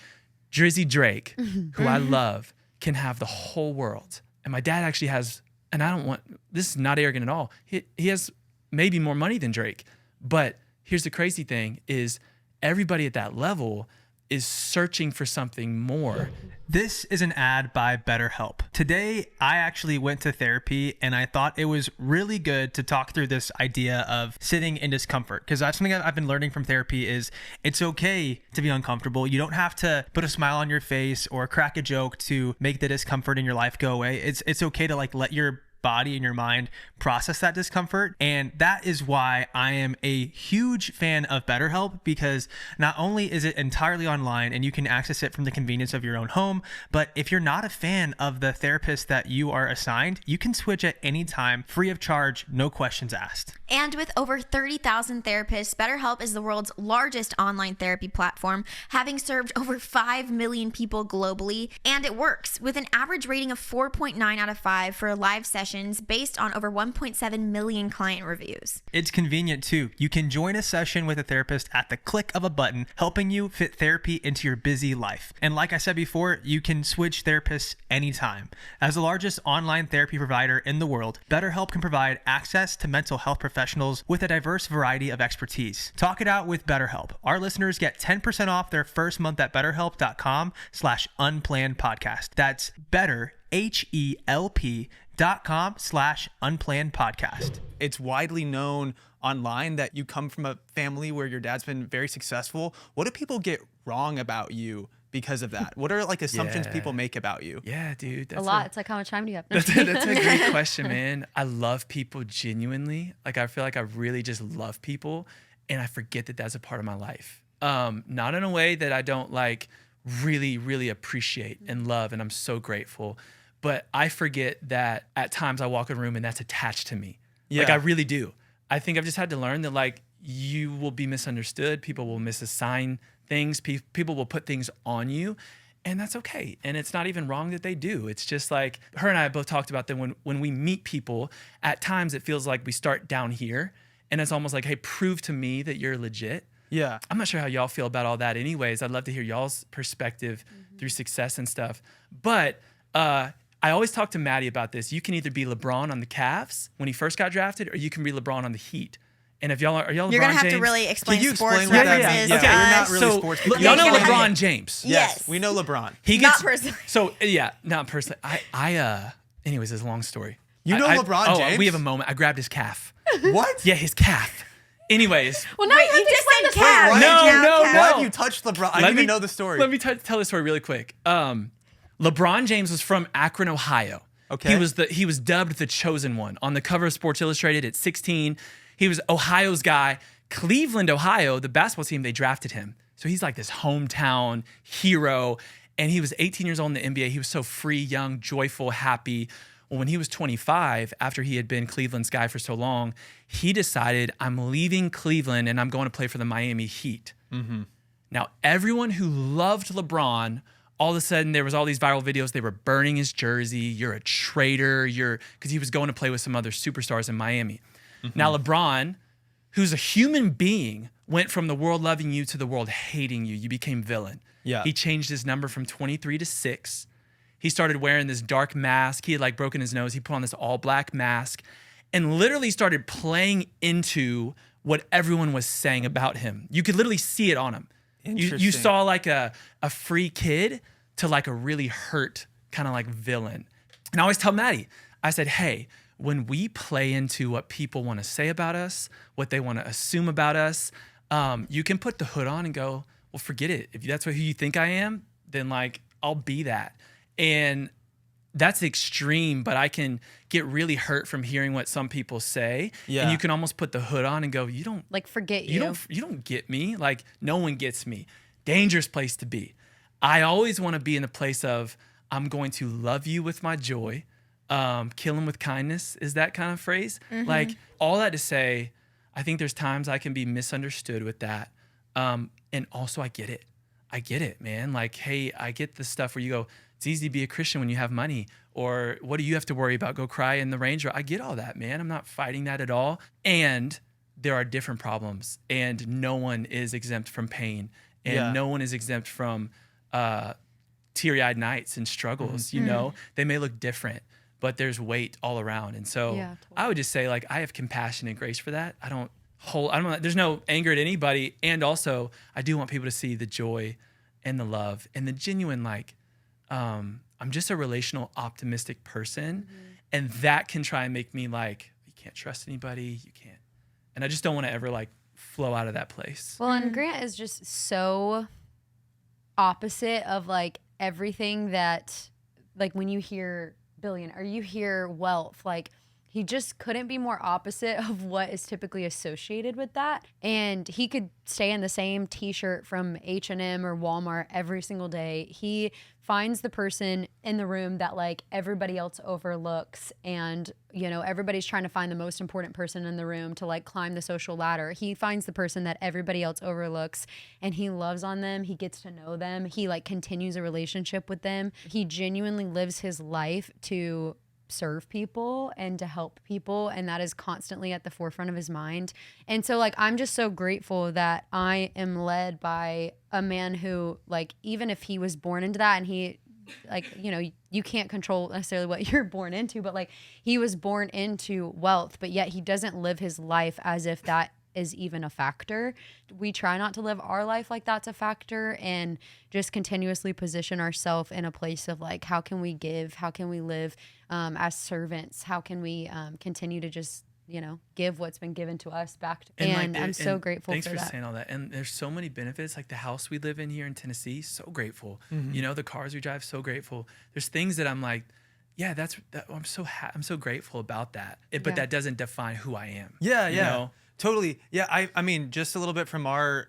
Drizzy Drake, who I love, can have the whole world. And my dad actually has, and this is not arrogant at all. He has maybe more money than Drake. But here's the crazy thing is everybody at that level is searching for something more. This is an ad by BetterHelp. Today, I actually went to therapy and I thought it was really good to talk through this idea of sitting in discomfort. Because that's something I've been learning from therapy is it's okay to be uncomfortable. You don't have to put a smile on your face or crack a joke to make the discomfort in your life go away. It's okay to like let your body and your mind process that discomfort. And that is why I am a huge fan of BetterHelp, because not only is it entirely online and you can access it from the convenience of your own home, but if you're not a fan of the therapist that you are assigned, you can switch at any time, free of charge, no questions asked. And with over 30,000 therapists, BetterHelp is the world's largest online therapy platform, having served over 5 million people globally. And it works with an average rating of 4.9 out of 5 for live sessions based on over 1.7 million client reviews. It's convenient too. You can join a session with a therapist at the click of a button, helping you fit therapy into your busy life. And like I said before, you can switch therapists anytime. As the largest online therapy provider in the world, BetterHelp can provide access to mental health professionals with a diverse variety of expertise. Talk it out with BetterHelp. Our listeners get 10% off their first month at betterhelp.com/unplannedpodcast. That's better, HELP.com/unplanned podcast. It's widely known online that you come from a family where your dad's been very successful. What do people get wrong about you because of that? What are like assumptions people make about you? Yeah, dude. A lot. It's like, how much time do you have? That's a great question, man. I love people genuinely. Like, I feel like I really just love people, and I forget that that's a part of my life. Not in a way that I don't like really, really appreciate and love, and I'm so grateful. But I forget that at times I walk in a room and that's attached to me. Yeah. Like, I really do. I think I've just had to learn that, like, you will be misunderstood. People will misassign things. People will put things on you, and that's okay. And it's not even wrong that they do. It's just like, her and I both talked about that when we meet people, at times it feels like we start down here, and it's almost like, hey, prove to me that you're legit. Yeah. I'm not sure how y'all feel about all that anyways. I'd love to hear y'all's perspective through success and stuff. But I always talk to Madi about this. You can either be LeBron on the Cavs when he first got drafted, or you can be LeBron on the Heat. And if y'all are y'all LeBron You're gonna have James? to really explain Can you sports explain what that references. means? Okay, You're to not us. really So sports. y'all know Yeah. LeBron James. Yes. We know LeBron. He Not gets, personally. So yeah, not personally. Anyways, it's a long story. You know LeBron James? We have a moment. I grabbed his calf. What? Yeah, his calf. Anyways. Well, now Wait, you just said Cavs. Why No, did you- no, Why no. have you touched LeBron? I Let didn't me even know the story. Let me tell the story really quick. LeBron James was from Akron, Ohio. Okay. He was dubbed the chosen one on the cover of Sports Illustrated at 16. He was Ohio's guy. Cleveland, Ohio, the basketball team, they drafted him. So he's like this hometown hero. And he was 18 years old in the NBA. He was so free, young, joyful, happy. Well, when he was 25, after he had been Cleveland's guy for so long, he decided, I'm leaving Cleveland and I'm going to play for the Miami Heat. Now, everyone who loved LeBron, all of a sudden there was all these viral videos. They were burning his jersey. You're a traitor. Because he was going to play with some other superstars in Miami. Now, LeBron, who's a human being, went from the world loving you to the world hating you. You became villain. Yeah. He changed his number from 23 to 6. He started wearing this dark mask. He had like broken his nose. He put on this all black mask and literally started playing into what everyone was saying about him. You could literally see it on him. You Interesting. saw like a free kid to like a really hurt kind of like villain. And I always tell Madi, I said, hey, when we play into what people want to say about us, what they want to assume about us, you can put the hood on and go, well, forget it. If that's who you think I am, then like I'll be that. And that's extreme, but I can get really hurt from hearing what some people say. Yeah. And you can almost put the hood on and go, you don't Like, forget you. you don't get me. Like, no one gets me. Dangerous place to be. I always want to be in the place of, I'm going to love you with my joy. Kill him with kindness is that kind of phrase. Like, all that to say, I think there's times I can be misunderstood with that. And also I get it, man. Like, hey, I get the stuff where you go, it's easy to be a Christian when you have money, or what do you have to worry about? Go cry in the ranger. I get all that, man. I'm not fighting that at all. And there are different problems, and no one is exempt from pain, and no one is exempt from teary-eyed nights and struggles. You know, they may look different, but there's weight all around. And so Yeah, totally. I would just say, like, I have compassion and grace for that. There's no anger at anybody. And also I do want people to see the joy and the love and the genuine, like, I'm just a relational, optimistic person. And that can try and make me like, you can't trust anybody. You can't. And I just don't want to ever like flow out of that place. Well, and Grant is just so opposite of like everything that, like, when you hear billionaire or you hear wealth, like, he just couldn't be more opposite of what is typically associated with that. And he could stay in the same t-shirt from H&M or Walmart every single day. He finds the person in the room that like everybody else overlooks, and you know, everybody's trying to find the most important person in the room to like climb the social ladder. He finds the person that everybody else overlooks, and he loves on them. He gets to know them. He like continues a relationship with them. He genuinely lives his life to serve people and to help people, and that is constantly at the forefront of his mind. And so like, I'm just so grateful that I am led by a man who, like, even if he was born into that, and he, like, you know, you can't control necessarily what you're born into, but like, he was born into wealth, but yet he doesn't live his life as if that is even a factor. We try not to live our life like that's a factor, and just continuously position ourselves in a place of like, how can we give? How can we live as servants? How can we continue to just, give what's been given to us back? And I'm so grateful for that. Thanks for saying all that. And there's so many benefits, like the house we live in here in Tennessee, so grateful. The cars we drive, so grateful. There's things that I'm like, yeah, I'm so grateful about that. But that doesn't define who I am. Yeah. Totally. Yeah. I mean, just a little bit from our,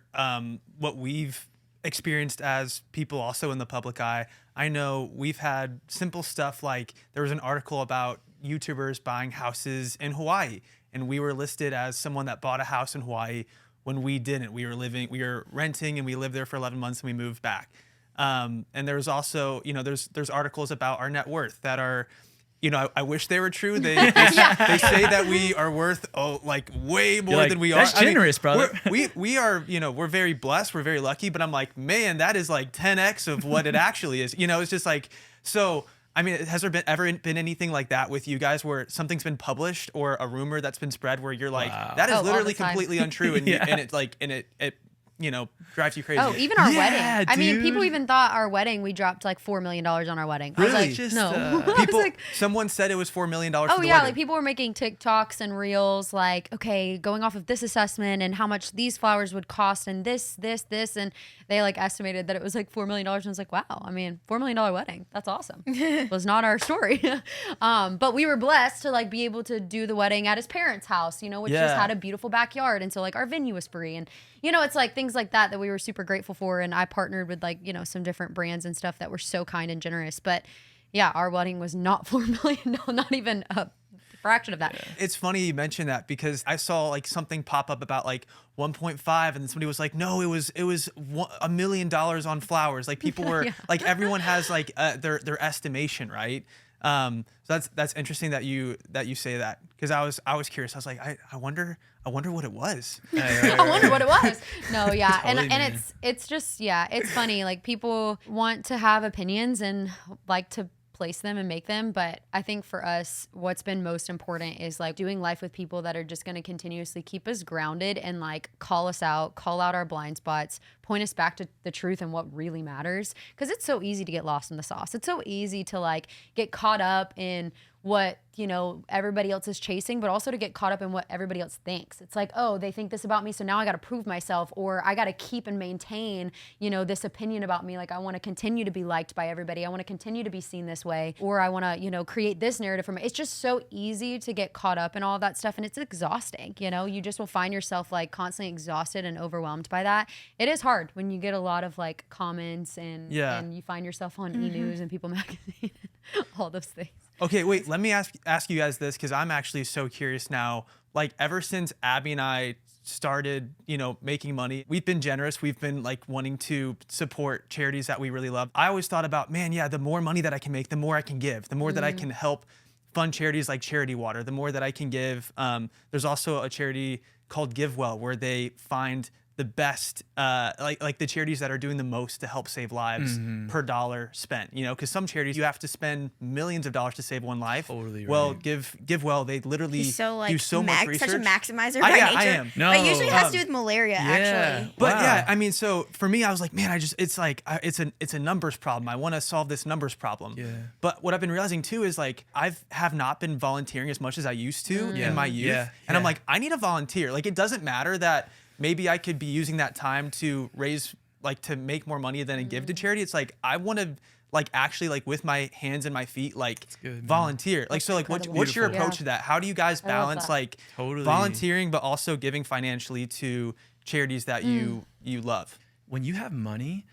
what we've experienced as people also in the public eye. I know we've had simple stuff like there was an article about YouTubers buying houses in Hawaii, and we were listed as someone that bought a house in Hawaii when we didn't. We were renting, and we lived there for 11 months, and we moved back. And there's also, there's articles about our net worth that are, I wish they were true. They say that we are worth like way more than we are. That's generous, brother. We are, we're very blessed. We're very lucky. But I'm like, man, that is like 10x of what it actually is. It's just like, so. I mean, has there ever been anything like that with you guys where something's been published or a rumor that's been spread where you're like, that is literally completely untrue, and it drives you crazy? Oh, even our wedding. I mean, people even thought our wedding, we dropped like $4 million on our wedding. Really? I was like, no. Someone said it was $4 million for the yeah, wedding. like people were making TikToks and reels like, okay, going off of this assessment and how much these flowers would cost and this, and they like estimated that it was like $4 million. And I was like, wow, I mean, $4 million wedding. That's awesome. It was not our story. But we were blessed to like be able to do the wedding at his parents' house, which just had a beautiful backyard. And so like our venue was free. And, it's like things like that we were super grateful for. And I partnered with like, some different brands and stuff that were so kind and generous. But yeah, our wedding was not $4 million, not even a fraction of that. Yeah. It's funny you mentioned that because I saw like something pop up about like 1.5, and then somebody was like, no, it was $1 million on flowers. Like people were like, everyone has like their estimation, right? So that's interesting that you say that, because I was curious. I was like, I wonder what it was. I wonder what it was. No, yeah. Totally, and it's just, it's funny. Like people want to have opinions and like to place them and make them. But I think for us, what's been most important is like doing life with people that are just going to continuously keep us grounded and like call us out, call out our blind spots, point us back to the truth and what really matters. Because it's so easy to get lost in the sauce. It's so easy to like get caught up in what, everybody else is chasing, but also to get caught up in what everybody else thinks. It's like, oh, they think this about me, so now I got to prove myself, or I got to keep and maintain, this opinion about me. Like I want to continue to be liked by everybody. I want to continue to be seen this way, or I want to, create this narrative for me. It's just so easy to get caught up in all of that stuff, and it's exhausting. You just will find yourself like constantly exhausted and overwhelmed by that. It is hard when you get a lot of like comments and you find yourself on E! News and People Magazine, all those things. Okay, wait, let me ask you guys this, because I'm actually so curious now. Like ever since Abby and I started, making money, we've been generous. We've been like wanting to support charities that we really love. I always thought about, man, the more money that I can make, the more I can give, the more that I can help fund charities like Charity Water, the more that I can give. There's also a charity called GiveWell where they find the best, like the charities that are doing the most to help save lives per dollar spent, because some charities you have to spend millions of dollars to save one life. Totally well, right. GiveWell, they literally do so much research. Such a maximizer by nature. I am. No. It usually has to do with malaria, actually. But I mean, so for me, I was like, man, it's a numbers problem. I want to solve this numbers problem. Yeah. But what I've been realizing too is like have not been volunteering as much as I used to in my youth. Yeah. And I'm like, I need a volunteer. Like it doesn't matter that maybe I could be using that time to to make more money than give to charity. It's like, I want to like actually like with my hands and my feet, like volunteer. Like, so like, what's your approach to that? How do you guys balance like volunteering, but also giving financially to charities that you love? When you have money,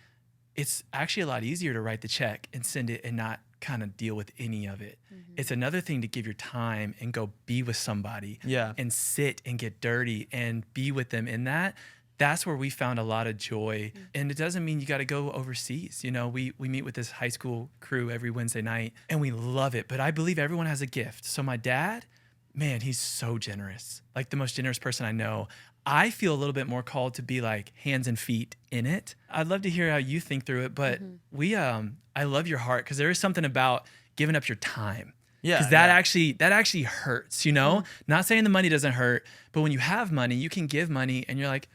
it's actually a lot easier to write the check and send it and not kind of deal with any of it. It's another thing to give your time and go be with somebody and sit and get dirty and be with them in that. That's where we found a lot of joy. And it doesn't mean you got to go overseas. We meet with this high school crew every Wednesday night and we love it. But I believe everyone has a gift. So my dad, man, he's so generous, like the most generous person I know. I feel a little bit more called to be like hands and feet in it. I'd love to hear how you think through it, but I love your heart, because there is something about giving up your time. Yeah, Because that actually hurts, you know? Not saying the money doesn't hurt, but when you have money, you can give money and you're like,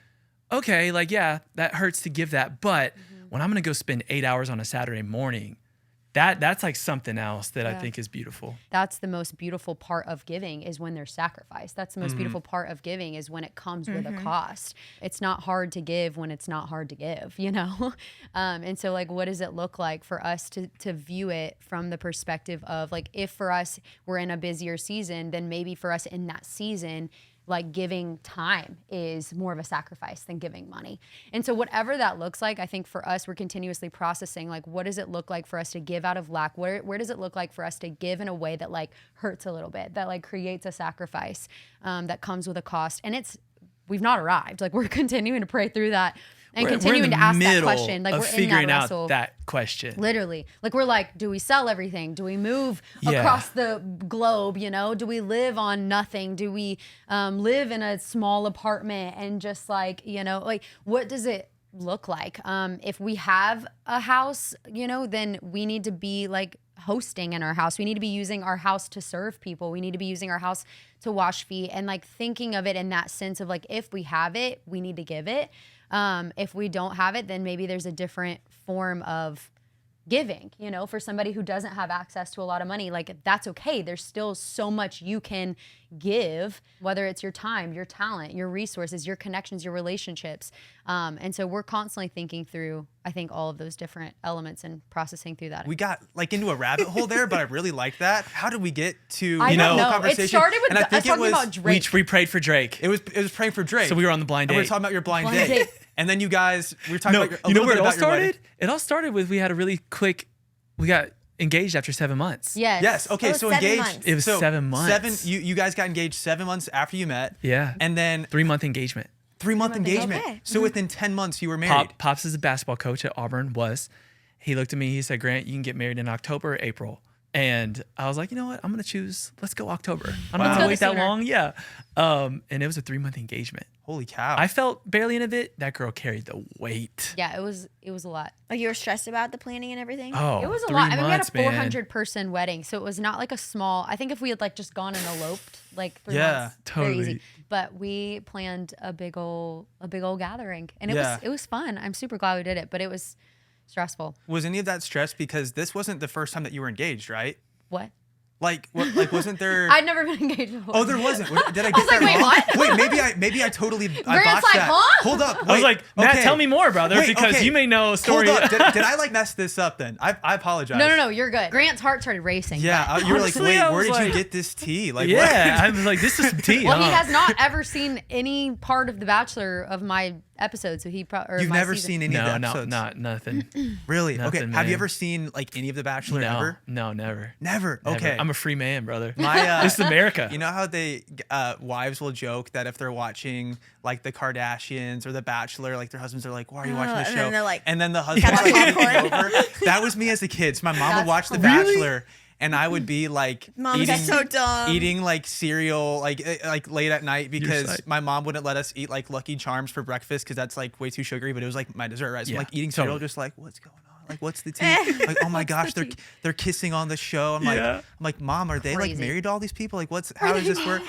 okay, like, yeah, that hurts to give that. But when I'm going to go spend 8 hours on a Saturday morning, that's like something else that I think is beautiful. That's the most beautiful part of giving is when there's sacrifice. That's the most beautiful part of giving is when it comes with a cost. It's not hard to give when it's not hard to give, you know? And so like, what does it look like for us to view it from the perspective of like, if for us, we're in a busier season, then maybe for us in that season, like giving time is more of a sacrifice than giving money. And so whatever that looks like, I think for us, we're continuously processing, like, what does it look like for us to give out of lack? Where does it look like for us to give in a way that like hurts a little bit, that like creates a sacrifice that comes with a cost? And we've not arrived. Like we're continuing to pray through that and continuing to ask that question. Like we're figuring in that out wrestle. that question. Literally. Like we're like, do we sell everything? Do we move across the globe? You know, do we live on nothing? Do we live in a small apartment and just like, you know, like what does it look like? If we have a house, you know, then we need to be like hosting in our house. We need to be using our house to serve people. We need to be using our house to wash feet and like thinking of it in that sense of like, if we have it, we need to give it. If we don't have it, then maybe there's a different form of giving, you know, for somebody who doesn't have access to a lot of money, like that's okay. There's still so much you can give, whether it's your time, your talent, your resources, your connections, your relationships. And so we're constantly thinking through, I think, all of those different elements and processing through that. We got like into a rabbit hole there, but I really like that. How did we get to I don't know. conversation? It started with and I think us talking about Drake. We prayed for Drake. It was praying for Drake. So we were on the blind date. And we were talking about your blind Blind date. date. And then you guys, we were talking about you know where it all about your wedding. started? It all started with we had a really quick, we got engaged after 7 months. Yes. Yes. Okay. It was So 7 engaged. months. It was 7 months. You guys got engaged 7 months after you met. Yeah. And then 3-month engagement. 3-month engagement. Okay. So within 10 months you were married. Pops is a basketball coach at Auburn. He looked at me. He said, "Grant, you can get married in October or April." And I was like, you know what? I'm gonna choose. Let's go October. I'm not gonna wait that long. Yeah. And it was a 3-month engagement. Holy cow. I felt barely in it. That girl carried the weight. Yeah, it was a lot. Like you were stressed about the planning and everything? Oh, It was a 3 lot. I mean, we had a months, man. 400-person wedding, so it was not like a small. I think if we had like just gone and eloped, like 3 Yeah, months, very totally. easy. But we planned a big old gathering, and Yeah. it was fun. I'm super glad we did it, but it was stressful. Was any of that stress because this wasn't the first time that you were engaged, right? What? Like wasn't there? I'd never been engaged before. Oh, there wasn't. Did I get was like, that wait, wrong? what? Wait, maybe I totally I Grant's botched like, that. huh? Hold up. I was wait, like, Matt, okay. tell me more, brother, Wait, because okay. you may know a story. Hold up. Did I like mess this up then? I apologize. No, you're good. Grant's heart started racing. Yeah, you were like, Honestly, wait, I where was did you like- get this tea? Like, Yeah, I was like, this is some tea. Well, he huh? has not ever seen any part of The Bachelor of my episode, so he probably. You've never seen any of the No, episodes? not nothing. Really? Okay. Nothing, Have you man. ever seen like any of The Bachelor ever? No, never. Never. Never. Okay. I'm a free man, brother. My This is America. You know how they wives will joke that if they're watching like the Kardashians or The Bachelor, like their husbands are like, "Why are you watching the and show?" then they're like, and then the husband's like eating over. That was me as a kid. So my mom would That's watch The hilarious. Bachelor, and I would be like Mom, eating, that's so dumb. eating like cereal like late at night because psyched. my mom wouldn't let us eat like Lucky Charms for breakfast because that's like way too sugary. But it was like my dessert, right? So I'm Yeah, like eating cereal, totally. just like, what's going on? Like, what's the tea? Like, oh my gosh, they're kissing on the show. I'm like, Mom, are they like Crazy. married to all these people? Like, how does this work?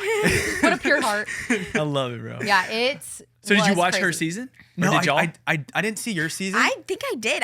What a pure heart. I love it, bro. Yeah, it's. So did you was watch her crazy. season? Or No, did y'all? I didn't see your season. I think I did.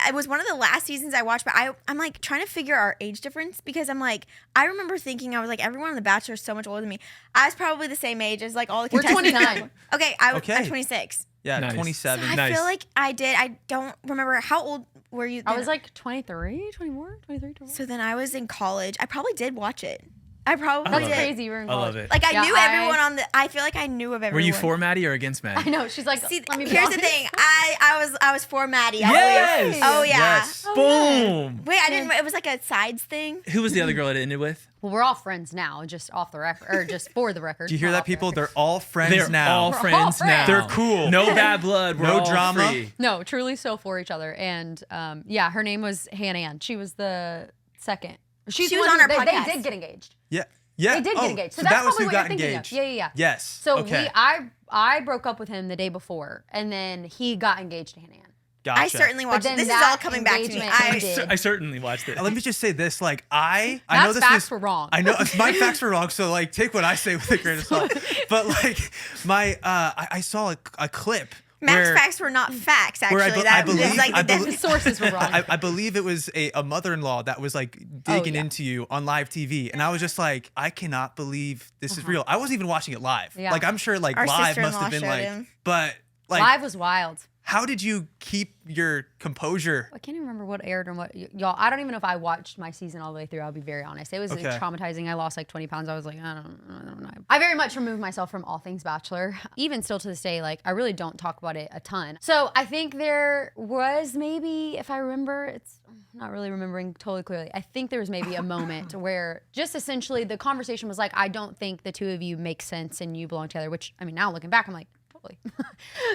It was one of the last seasons I watched, but I'm like trying to figure our age difference because I'm like, I remember thinking I was like, everyone on The Bachelor is so much older than me. I was probably the same age as like all the We're contestants. 29. Okay, I'm 26. yeah, Nice. 27. I Nice. feel like I did. I don't remember. How old were you? I then? was like 23, 24, 23, 24. So then I was in college. I probably did watch it. I probably That's did. crazy. You were in I love college. it. Like I Yeah, knew everyone on the. I feel like I knew of everyone. Were you for Maddie or against Maddie? I know. She's like, See, let me be here's the honest. thing. I was for Maddie. Yes! Oh yeah. Yes. Boom. Wait, I didn't. It was like a sides thing. Who was the other girl it ended with? Well, we're all friends now, just off the record, or just for the record. Do you hear not that, off the people? record. They're all friends They're now. all We're all friends now. friends. They're cool. No bad blood. We're No all drama. free. No, truly so for each other. And yeah, her name was Hannah Ann. She was the second. She the was one on who- our they podcast. did get engaged. Yeah. Yeah. They did Oh, get engaged. So that that's was probably who what got you're thinking engaged. of. Yeah. Yes. So okay. I broke up with him the day before, and then he got engaged to Hannah Ann. Gotcha. I certainly watched then it. This is that all coming back to me. engagement I ended. I certainly watched it. Let me just say this, like I know That's this facts was were wrong. I know my facts were wrong, so like take what I say with a grain of salt. But like I saw a clip Matt's where facts were not facts, where actually. I That was believe- like I the believe- The definition. sources were wrong. I believe it was a mother-in-law that was like digging yeah. into you on live TV, and I was just like, I cannot believe this is real. I wasn't even watching it live. Yeah. Like I'm sure like Our live must sister-in-law have been showed like, him. but like Live was wild. how did you keep your composure? I can't even remember what aired and what y'all. I don't even know if I watched my season all the way through. I'll be very honest. It was like, Okay. traumatizing. I lost like 20 pounds. I was like, I don't know. I very much removed myself from all things Bachelor. Even still to this day, like I really don't talk about it a ton. So I think there was maybe, if I remember, it's not really remembering totally clearly. I think there was maybe a moment where just essentially the conversation was like, I don't think the two of you make sense and you belong together. Which I mean, now looking back, I'm like, totally.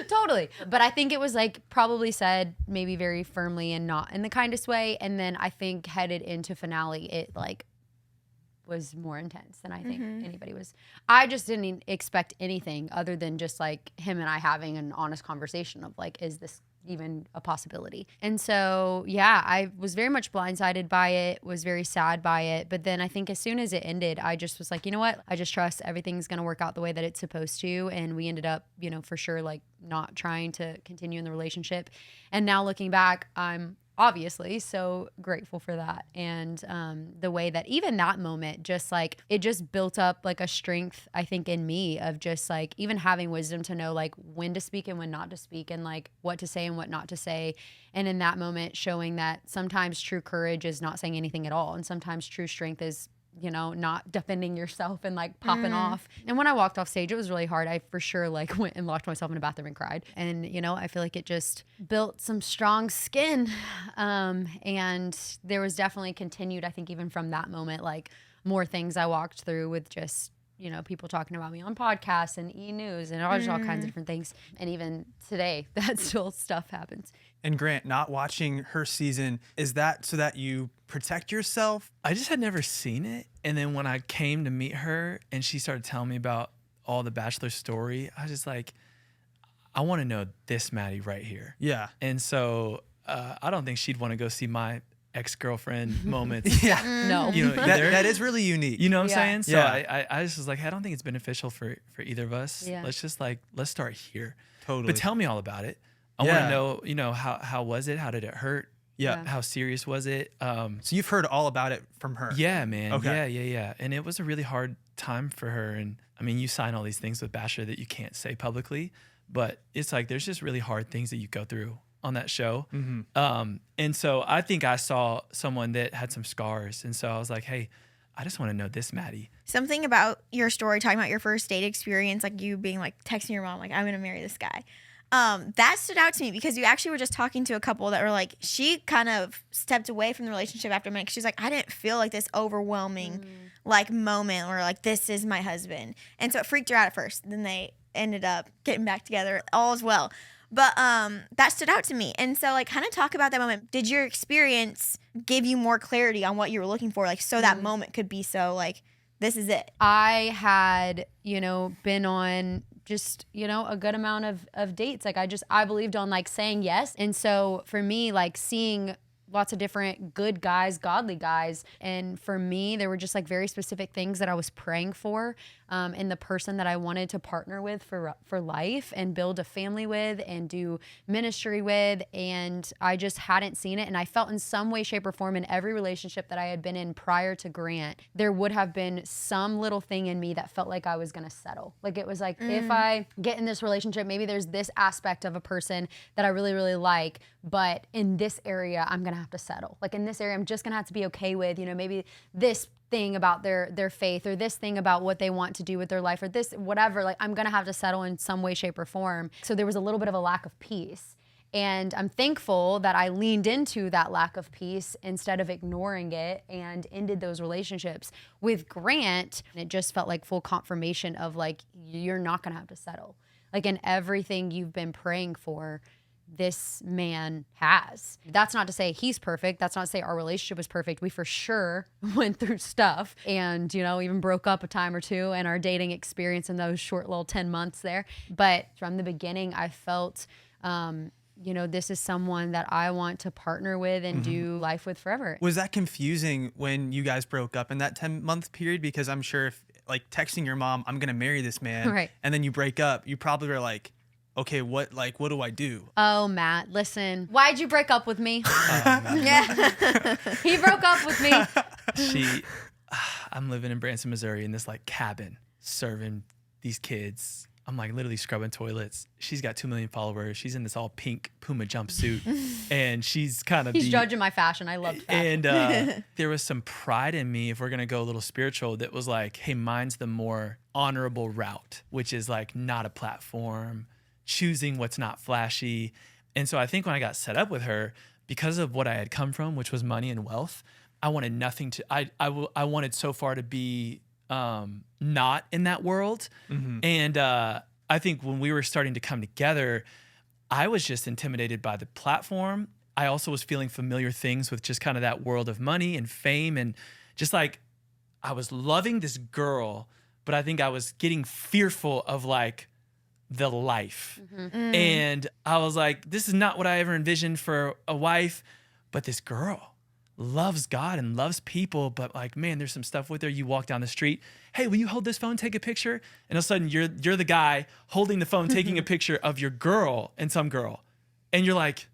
Totally. But I think it was like probably said maybe very firmly and not in the kindest way. And then I think headed into finale, it like was more intense than I think anybody was. I just didn't expect anything other than just like him and I having an honest conversation of like, is this even a possibility? And so, yeah, I was very much blindsided by it, was very sad by it. But then I think as soon as it ended, I just was like, you know what? I just trust everything's going to work out the way that it's supposed to. And we ended up, you know, for sure, like not trying to continue in the relationship. And now looking back, I'm obviously so grateful for that. And the way that even that moment just like it just built up like a strength, I think, in me of just like even having wisdom to know like when to speak and when not to speak and like what to say and what not to say. And in that moment showing that sometimes true courage is not saying anything at all, and sometimes true strength is, you know, not defending yourself and like popping off. And when I walked off stage, it was really hard. I for sure like went and locked myself in a bathroom and cried. And, you know, I feel like it just built some strong skin. And there was definitely continued, I think, even from that moment, like more things I walked through with just, you know, people talking about me on podcasts and e-news and all kinds of different things. And even today, that still stuff happens. And Grant, not watching her season, is that so that you protect yourself? I just had never seen it. And then when I came to meet her and she started telling me about all the Bachelor story, I was just like, I want to know this Madi right here. Yeah. And so I don't think she'd want to go see my ex-girlfriend moments. Yeah. No. You know, either. That is really unique. You know what I'm Yeah. saying? So Yeah. I just was like, I don't think it's beneficial for either of us. Yeah. Let's start here. Totally. But tell me all about it. I want to know, you know, how was it? How did it hurt? Yeah. How serious was it? So you've heard all about it from her. Yeah, man. Okay. Yeah. And it was a really hard time for her. And I mean, you sign all these things with Bachelor that you can't say publicly, but it's like there's just really hard things that you go through on that show. And so I think I saw someone that had some scars. And so I was like, hey, I just want to know this Madi. Something about your story, talking about your first date experience, like you being like texting your mom, like, I'm going to marry this guy. That stood out to me because you actually were just talking to a couple that were like, she kind of stepped away from the relationship after a minute. She's like, I didn't feel like this overwhelming like moment where like, this is my husband. And so it freaked her out at first. Then they ended up getting back together. All is well. But that stood out to me. And so like kind of talk about that moment. Did your experience give you more clarity on what you were looking for? Like, so that moment could be so like, this is it. I had, you know, been on just, you know, a good amount of dates. Like I believed on like saying yes. And so for me, like seeing lots of different good guys, godly guys. And for me, there were just like very specific things that I was praying for in the person that I wanted to partner with for life and build a family with and do ministry with. And I just hadn't seen it. And I felt in some way, shape, or form in every relationship that I had been in prior to Grant, there would have been some little thing in me that felt like I was going to settle. Like it was like, if I get in this relationship, maybe there's this aspect of a person that I really, really like, but in this area, I'm going to have to settle. Like in this area, I'm just going to have to be okay with, you know, maybe this thing about their faith or this thing about what they want to do with their life or this, whatever, like I'm going to have to settle in some way, shape, or form. So there was a little bit of a lack of peace. And I'm thankful that I leaned into that lack of peace instead of ignoring it and ended those relationships. With Grant, it just felt like full confirmation of like, you're not going to have to settle. Like in everything you've been praying for, this man has. That's not to say he's perfect. That's not to say our relationship was perfect. We for sure went through stuff and, you know, even broke up a time or two in our dating experience in those short little 10 months there. But from the beginning, I felt you know, this is someone that I want to partner with and do life with forever. Was that confusing when you guys broke up in that 10-month period? Because I'm sure if like texting your mom, I'm going to marry this man, Right. and then you break up, you probably were like, okay, what do I do? Oh, Matt, listen, why'd you break up with me? Yeah. He broke up with me. I'm living in Branson, Missouri in this like cabin serving these kids. I'm like literally scrubbing toilets. She's got 2 million followers. She's in this all pink Puma jumpsuit and she's kind of He's judging my fashion. I love fashion. And there was some pride in me, if we're going to go a little spiritual, that was like, hey, mine's the more honorable route, which is like not a platform, choosing what's not flashy. And so I think when I got set up with her, because of what I had come from, which was money and wealth, I wanted nothing to, I wanted so far to be not in that world. And I think when we were starting to come together, I was just intimidated by the platform. I also was feeling familiar things with just kind of that world of money and fame, and just like I was loving this girl, but I think I was getting fearful of like the life. And I was like, this is not what I ever envisioned for a wife, but this girl loves God and loves people, but like, man, there's some stuff with her. You walk down the street, hey, will you hold this phone, take a picture? And all of a sudden you're the guy holding the phone, taking a picture of your girl and some girl. And you're like,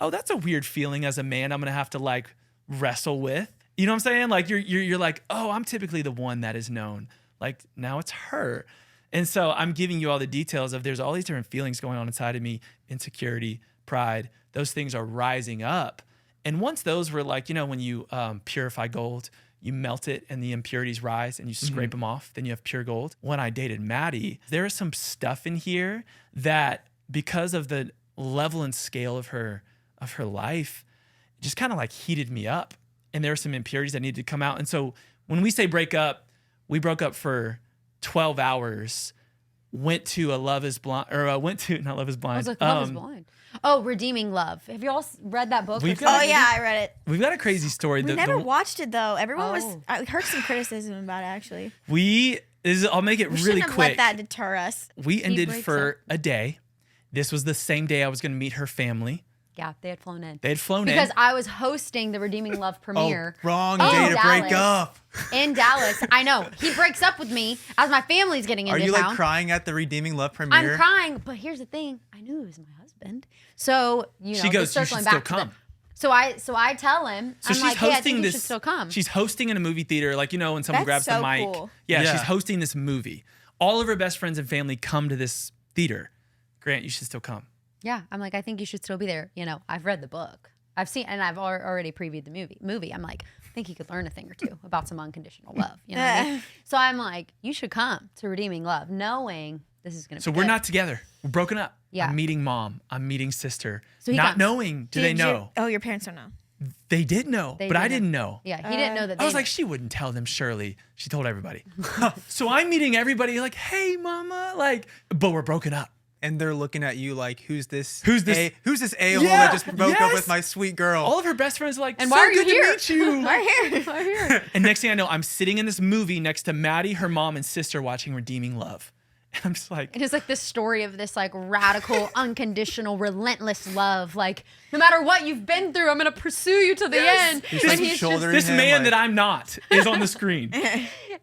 oh, that's a weird feeling as a man I'm gonna have to like wrestle with. You know what I'm saying? Like you're like, oh, I'm typically the one that is known. Like now it's her. And so I'm giving you all the details of there's all these different feelings going on inside of me, insecurity, pride, those things are rising up. And once those were like, you know, when you purify gold, you melt it and the impurities rise and you scrape them off, then you have pure gold. When I dated Madi, there is some stuff in here that because of the level and scale of her life, just kind of like heated me up. And there were some impurities that needed to come out. And so when we say break up, we broke up for 12 hours, went to a Love is Blind, or went to, not Love is Blind. I was like, Love is Blind. Oh, Redeeming Love. Have you all read that book? We've or got- something? Oh yeah, I read it. We've got a crazy story. We never watched it though. Everyone was. Oh. I heard some criticism about it actually. I'll make it We really shouldn't have quick. let that deter us. We ended breaks for a day. This was the same day I was going to meet her family. Yeah, they had flown in. They had flown Because in. I was hosting the Redeeming Love premiere. Wrong in day to break Dallas. up. In Dallas. I know. He breaks up with me as my family's getting into Are you town. like crying at the Redeeming Love premiere? I'm crying, but here's the thing. I knew he was my husband. So, you know, She goes, just you circling should still back to the- come. So I tell him, So I'm she's like, hey, I hosting think you this. should still come. She's hosting in a movie theater, like, you know, when someone grabs That's the so mic. cool. Yeah, Yeah. she's hosting this movie. All of her best friends and family come to this theater. Grant, you should still come. Yeah, I'm like, I think you should still be there. You know, I've read the book. I've seen, and I've already previewed the movie. I'm like, I think you could learn a thing or two about some unconditional love. You know what I mean? So I'm like, you should come to Redeeming Love, knowing this is going to So be we're good. not together. We're broken up. Yeah. I'm meeting mom. I'm meeting sister. So he not comes. knowing, do they Did you- know? Oh, your parents don't know. They did know, They but I didn't. didn't know. Yeah, he didn't know that I was they like, she wouldn't tell them, surely. She told everybody. So I'm meeting everybody like, hey, mama, like, but we're broken up. And they're looking at you like, who's this? Who's this- Who's this a-hole Yeah, that just broke up yes. with my sweet girl? All of her best friends are like, And so why are you good here? to meet you. We're here. And next thing I know, I'm sitting in this movie next to Maddie, her mom, and sister watching Redeeming Love. And I'm just like, And it's like this story of this like radical, unconditional, relentless love. Like no matter what you've been through, I'm gonna pursue you to the end. He's And just he's shouldering this him, man like- that I'm not is on the screen.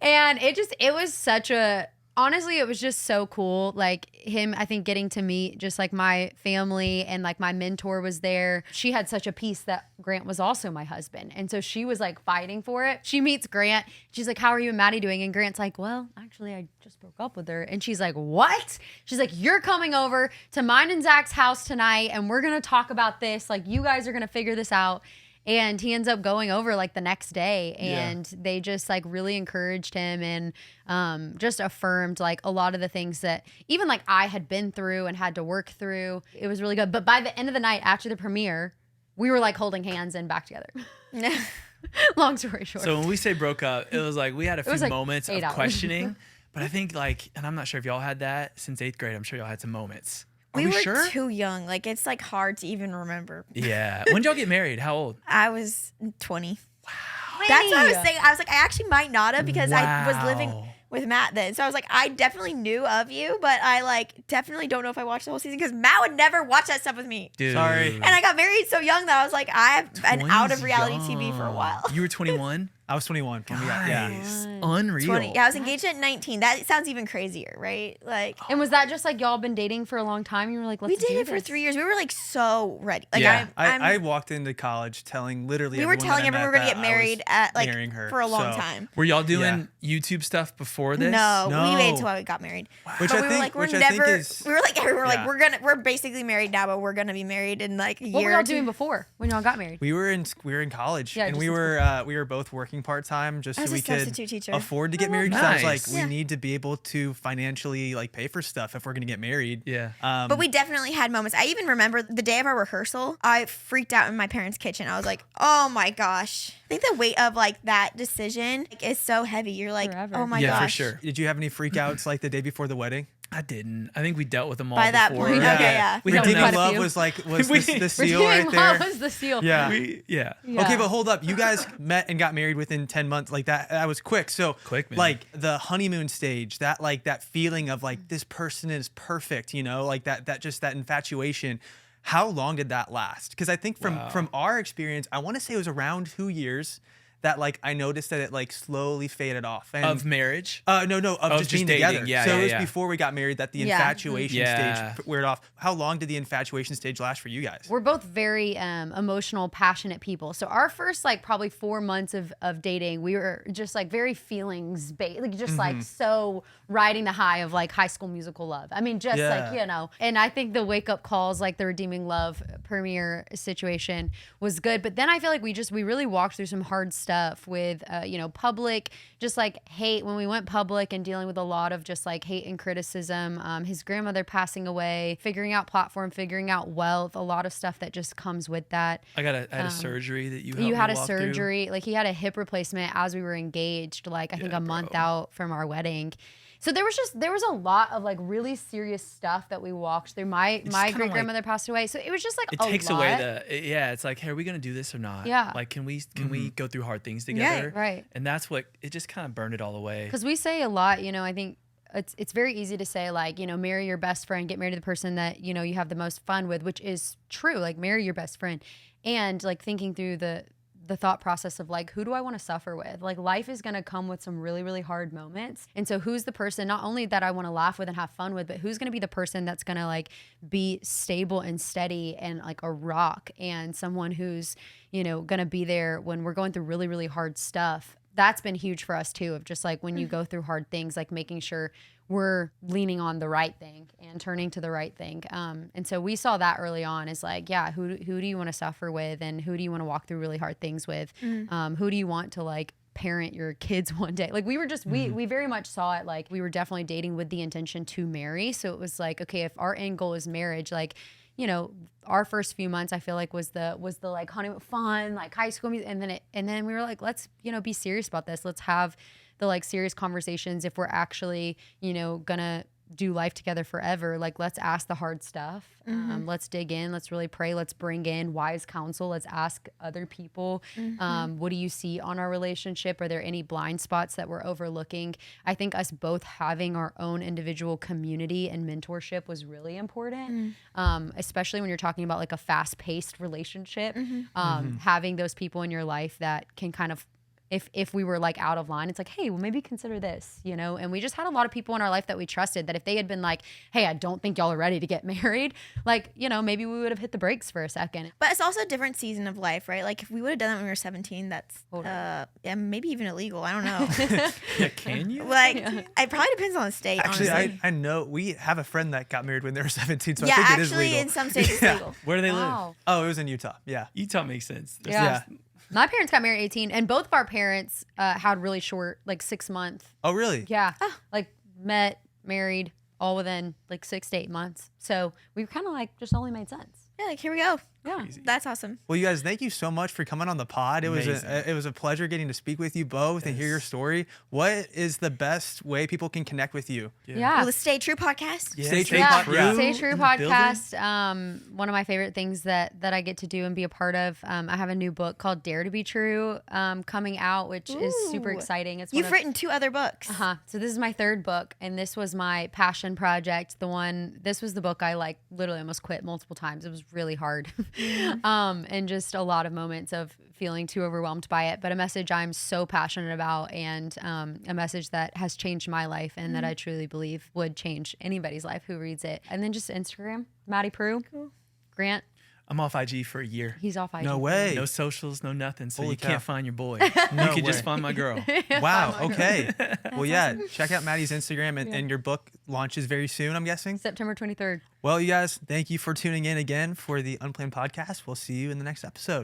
And it was such a, honestly, it was just so cool. Like him, I think getting to meet just like my family and like my mentor was there. She had such a piece that Grant was also my husband. And so she was like fighting for it. She meets Grant. She's like, how are you and Maddie doing? And Grant's like, well, actually, I just broke up with her. And she's like, what? She's like, you're coming over to mine and Zach's house tonight and we're going to talk about this. Like you guys are going to figure this out. And he ends up going over like the next day and they just like really encouraged him and just affirmed like a lot of the things that even like I had been through and had to work through. It was really good. But by the end of the night after the premiere, we were like holding hands and back together. Long story short. So when we say broke up, it was like we had a few was like moments 8 of hours. questioning. But I think like, and I'm not sure if y'all had that since 8th grade. I'm sure y'all had some moments. Are We we were sure? too young. Like it's like hard to even remember. Yeah. When did y'all get married? How old? I was 20. Wow. That's what I was saying. I was like, I actually might not have because I was living with Matt then. So I was like, I definitely knew of you, but I like definitely don't know if I watched the whole season because Matt would never watch that stuff with me. Dude. Sorry. And I got married so young that I was like, I've been 20's out of reality TV for a young. while. You were 21? I was 21 when we got, yeah. Nice. Unreal. 20. Yeah, I was engaged at 19. That sounds even crazier, right? Like, And was that just like y'all been dating for a long time? You were like, let's we do dated for this? 3 years. We were like so ready. Like, Yeah. I walked into college telling literally we were everyone telling that I everyone met we're gonna get that I was married at like marrying her, for a long so- time. Were y'all doing YouTube stuff before this? No, No. we waited until we got married. Which But I we were think, like, we're which I never. think is, We were like, Yeah. we're basically married now, but we're gonna be married in like a What year. were y'all or two. doing before when y'all got married? we were in college, Yeah, and just we in were both working part time just I so was we a could substitute teacher. afford to get married. Because I was like, Nice. we Yeah. need to be able to financially like pay for stuff if we're gonna get married. Yeah. But we definitely had moments. I even remember the day of our rehearsal, I freaked out in my parents' kitchen. I was like, oh my gosh. I think the weight of like that decision is so heavy. You're like, Forever. oh my Yeah, gosh. for sure. Did you have any freakouts like the day before the wedding? I didn't. I think we dealt with them all By that before. point, Yeah. okay, yeah. We Yeah, had we Redeeming quite a enough. love few. was like was We- the seal Redeeming right there. love was the seal. Yeah. Yeah. Yeah. Okay, but hold up. You guys met and got married within 10 months. Like that was quick. So Quick, man. like the honeymoon stage, that feeling of like this person is perfect, like that infatuation. How long did that last? Because I think from our experience, I want to say it was around 2 years that like I noticed that it like slowly faded off. And Of marriage? no, of Of just just being dating. together. Yeah, so yeah, it was yeah. before we got married that the Yeah. infatuation Yeah. stage weared off. How long did the infatuation stage last for you guys? We're both very emotional, passionate people. So our first like probably 4 months of dating, we were just like very feelings based, like just like so riding the high of like High School Musical love. I mean, just Yeah. like, and I think the wake up calls, like the Redeeming Love premiere situation was good. But then I feel like we really walked through some hard stuff with, public, just like hate when we went public and dealing with a lot of just like hate and criticism. His grandmother passing away, figuring out platform, figuring out wealth, a lot of stuff that just comes with that. I had a surgery that you helped You me had a walk through. surgery, like he had a hip replacement as we were engaged, like I think a month out from our wedding. So there was a lot of like really serious stuff that we walked through. My kinda great grandmother passed away, so it was just like It a takes lot. away it's like, hey, are we gonna do this or not? Yeah. Like, can we go through hard things together? right. And that's what it just kind of burned it all away. Because we say a lot, I think it's very easy to say like, marry your best friend, get married to the person that, you have the most fun with, which is true. Like marry your best friend. And like thinking through the thought process of like, who do I want to suffer with? Like life is going to come with some really, really hard moments. And so who's the person not only that I want to laugh with and have fun with, but who's going to be the person that's going to like be stable and steady and like a rock, and someone who's, going to be there when we're going through really, really hard stuff. That's been huge for us too, of just like when you go through hard things, like making sure we're leaning on the right thing and turning to the right thing. And so we saw that early on is like, yeah, who do you want to suffer with, and who do you want to walk through really hard things with? Who do you want to like parent your kids one day? Like we were just, we very much saw it like we were definitely dating with the intention to marry. So it was like, okay, if our end goal is marriage, like, our first few months I feel like was the like honeymoon fun, like High School Music, and then we were like, let's be serious about this. Let's have the like serious conversations if we're actually gonna do life together forever. Like let's ask the hard stuff. Let's dig in. Let's really pray. Let's bring in wise counsel. Let's ask other people, what do you see on our relationship? Are there any blind spots that we're overlooking? I think us both having our own individual community and mentorship was really important, especially when you're talking about like a fast-paced relationship. Having those people in your life that can kind of, if we were like out of line, it's like, hey, well, maybe consider this, and we just had a lot of people in our life that we trusted, that if they had been like, hey, I don't think y'all are ready to get married, like, maybe we would have hit the brakes for a second. But it's also a different season of life, right? Like if we would have done that when we were 17, that's maybe even illegal. I don't know. Yeah, can you? Like it probably depends on the state. Actually, honestly. I know we have a friend that got married when they were 17, so yeah, I think it is actually, legal. in some states it's Yeah. legal. Where do they live? Wow. Oh, it was in Utah. Yeah. Utah makes sense. Yeah. My parents got married at 18, and both of our parents had really short, like 6 month. Oh, really? Yeah. Like met, married, all within like 6 to 8 months. So we kind of like just only made sense. Yeah, like here we go. Yeah. Crazy. That's awesome. Well, you guys, thank you so much for coming on the pod. It was a pleasure getting to speak with you both and hear your story. What is the best way people can connect with you? Yeah. Well, the Stay True podcast. Yeah, Stay True Yeah, podcast. Stay True in the building. podcast. One of my favorite things that I get to do and be a part of. I have a new book called Dare to Be True coming out, which is super Ooh. exciting. It's You've written 2 other books. So this is my 3rd book, and this was my passion project. This was the book I like literally almost quit multiple times. It was really hard, and just a lot of moments of feeling too overwhelmed by it. But a message I'm so passionate about, and a message that has changed my life, and that I truly believe would change anybody's life who reads it. And then just Instagram, Madi Prewett Grant. I'm off IG for a year. He's off IG. No way. No socials, no nothing. So Holy you cow. can't find your boy. No You can way. just find my girl. Wow. Okay. Well, yeah. Check out Maddie's Instagram, and your book launches very soon, I'm guessing. September 23rd. Well, you guys, thank you for tuning in again for the Unplanned podcast. We'll see you in the next episode.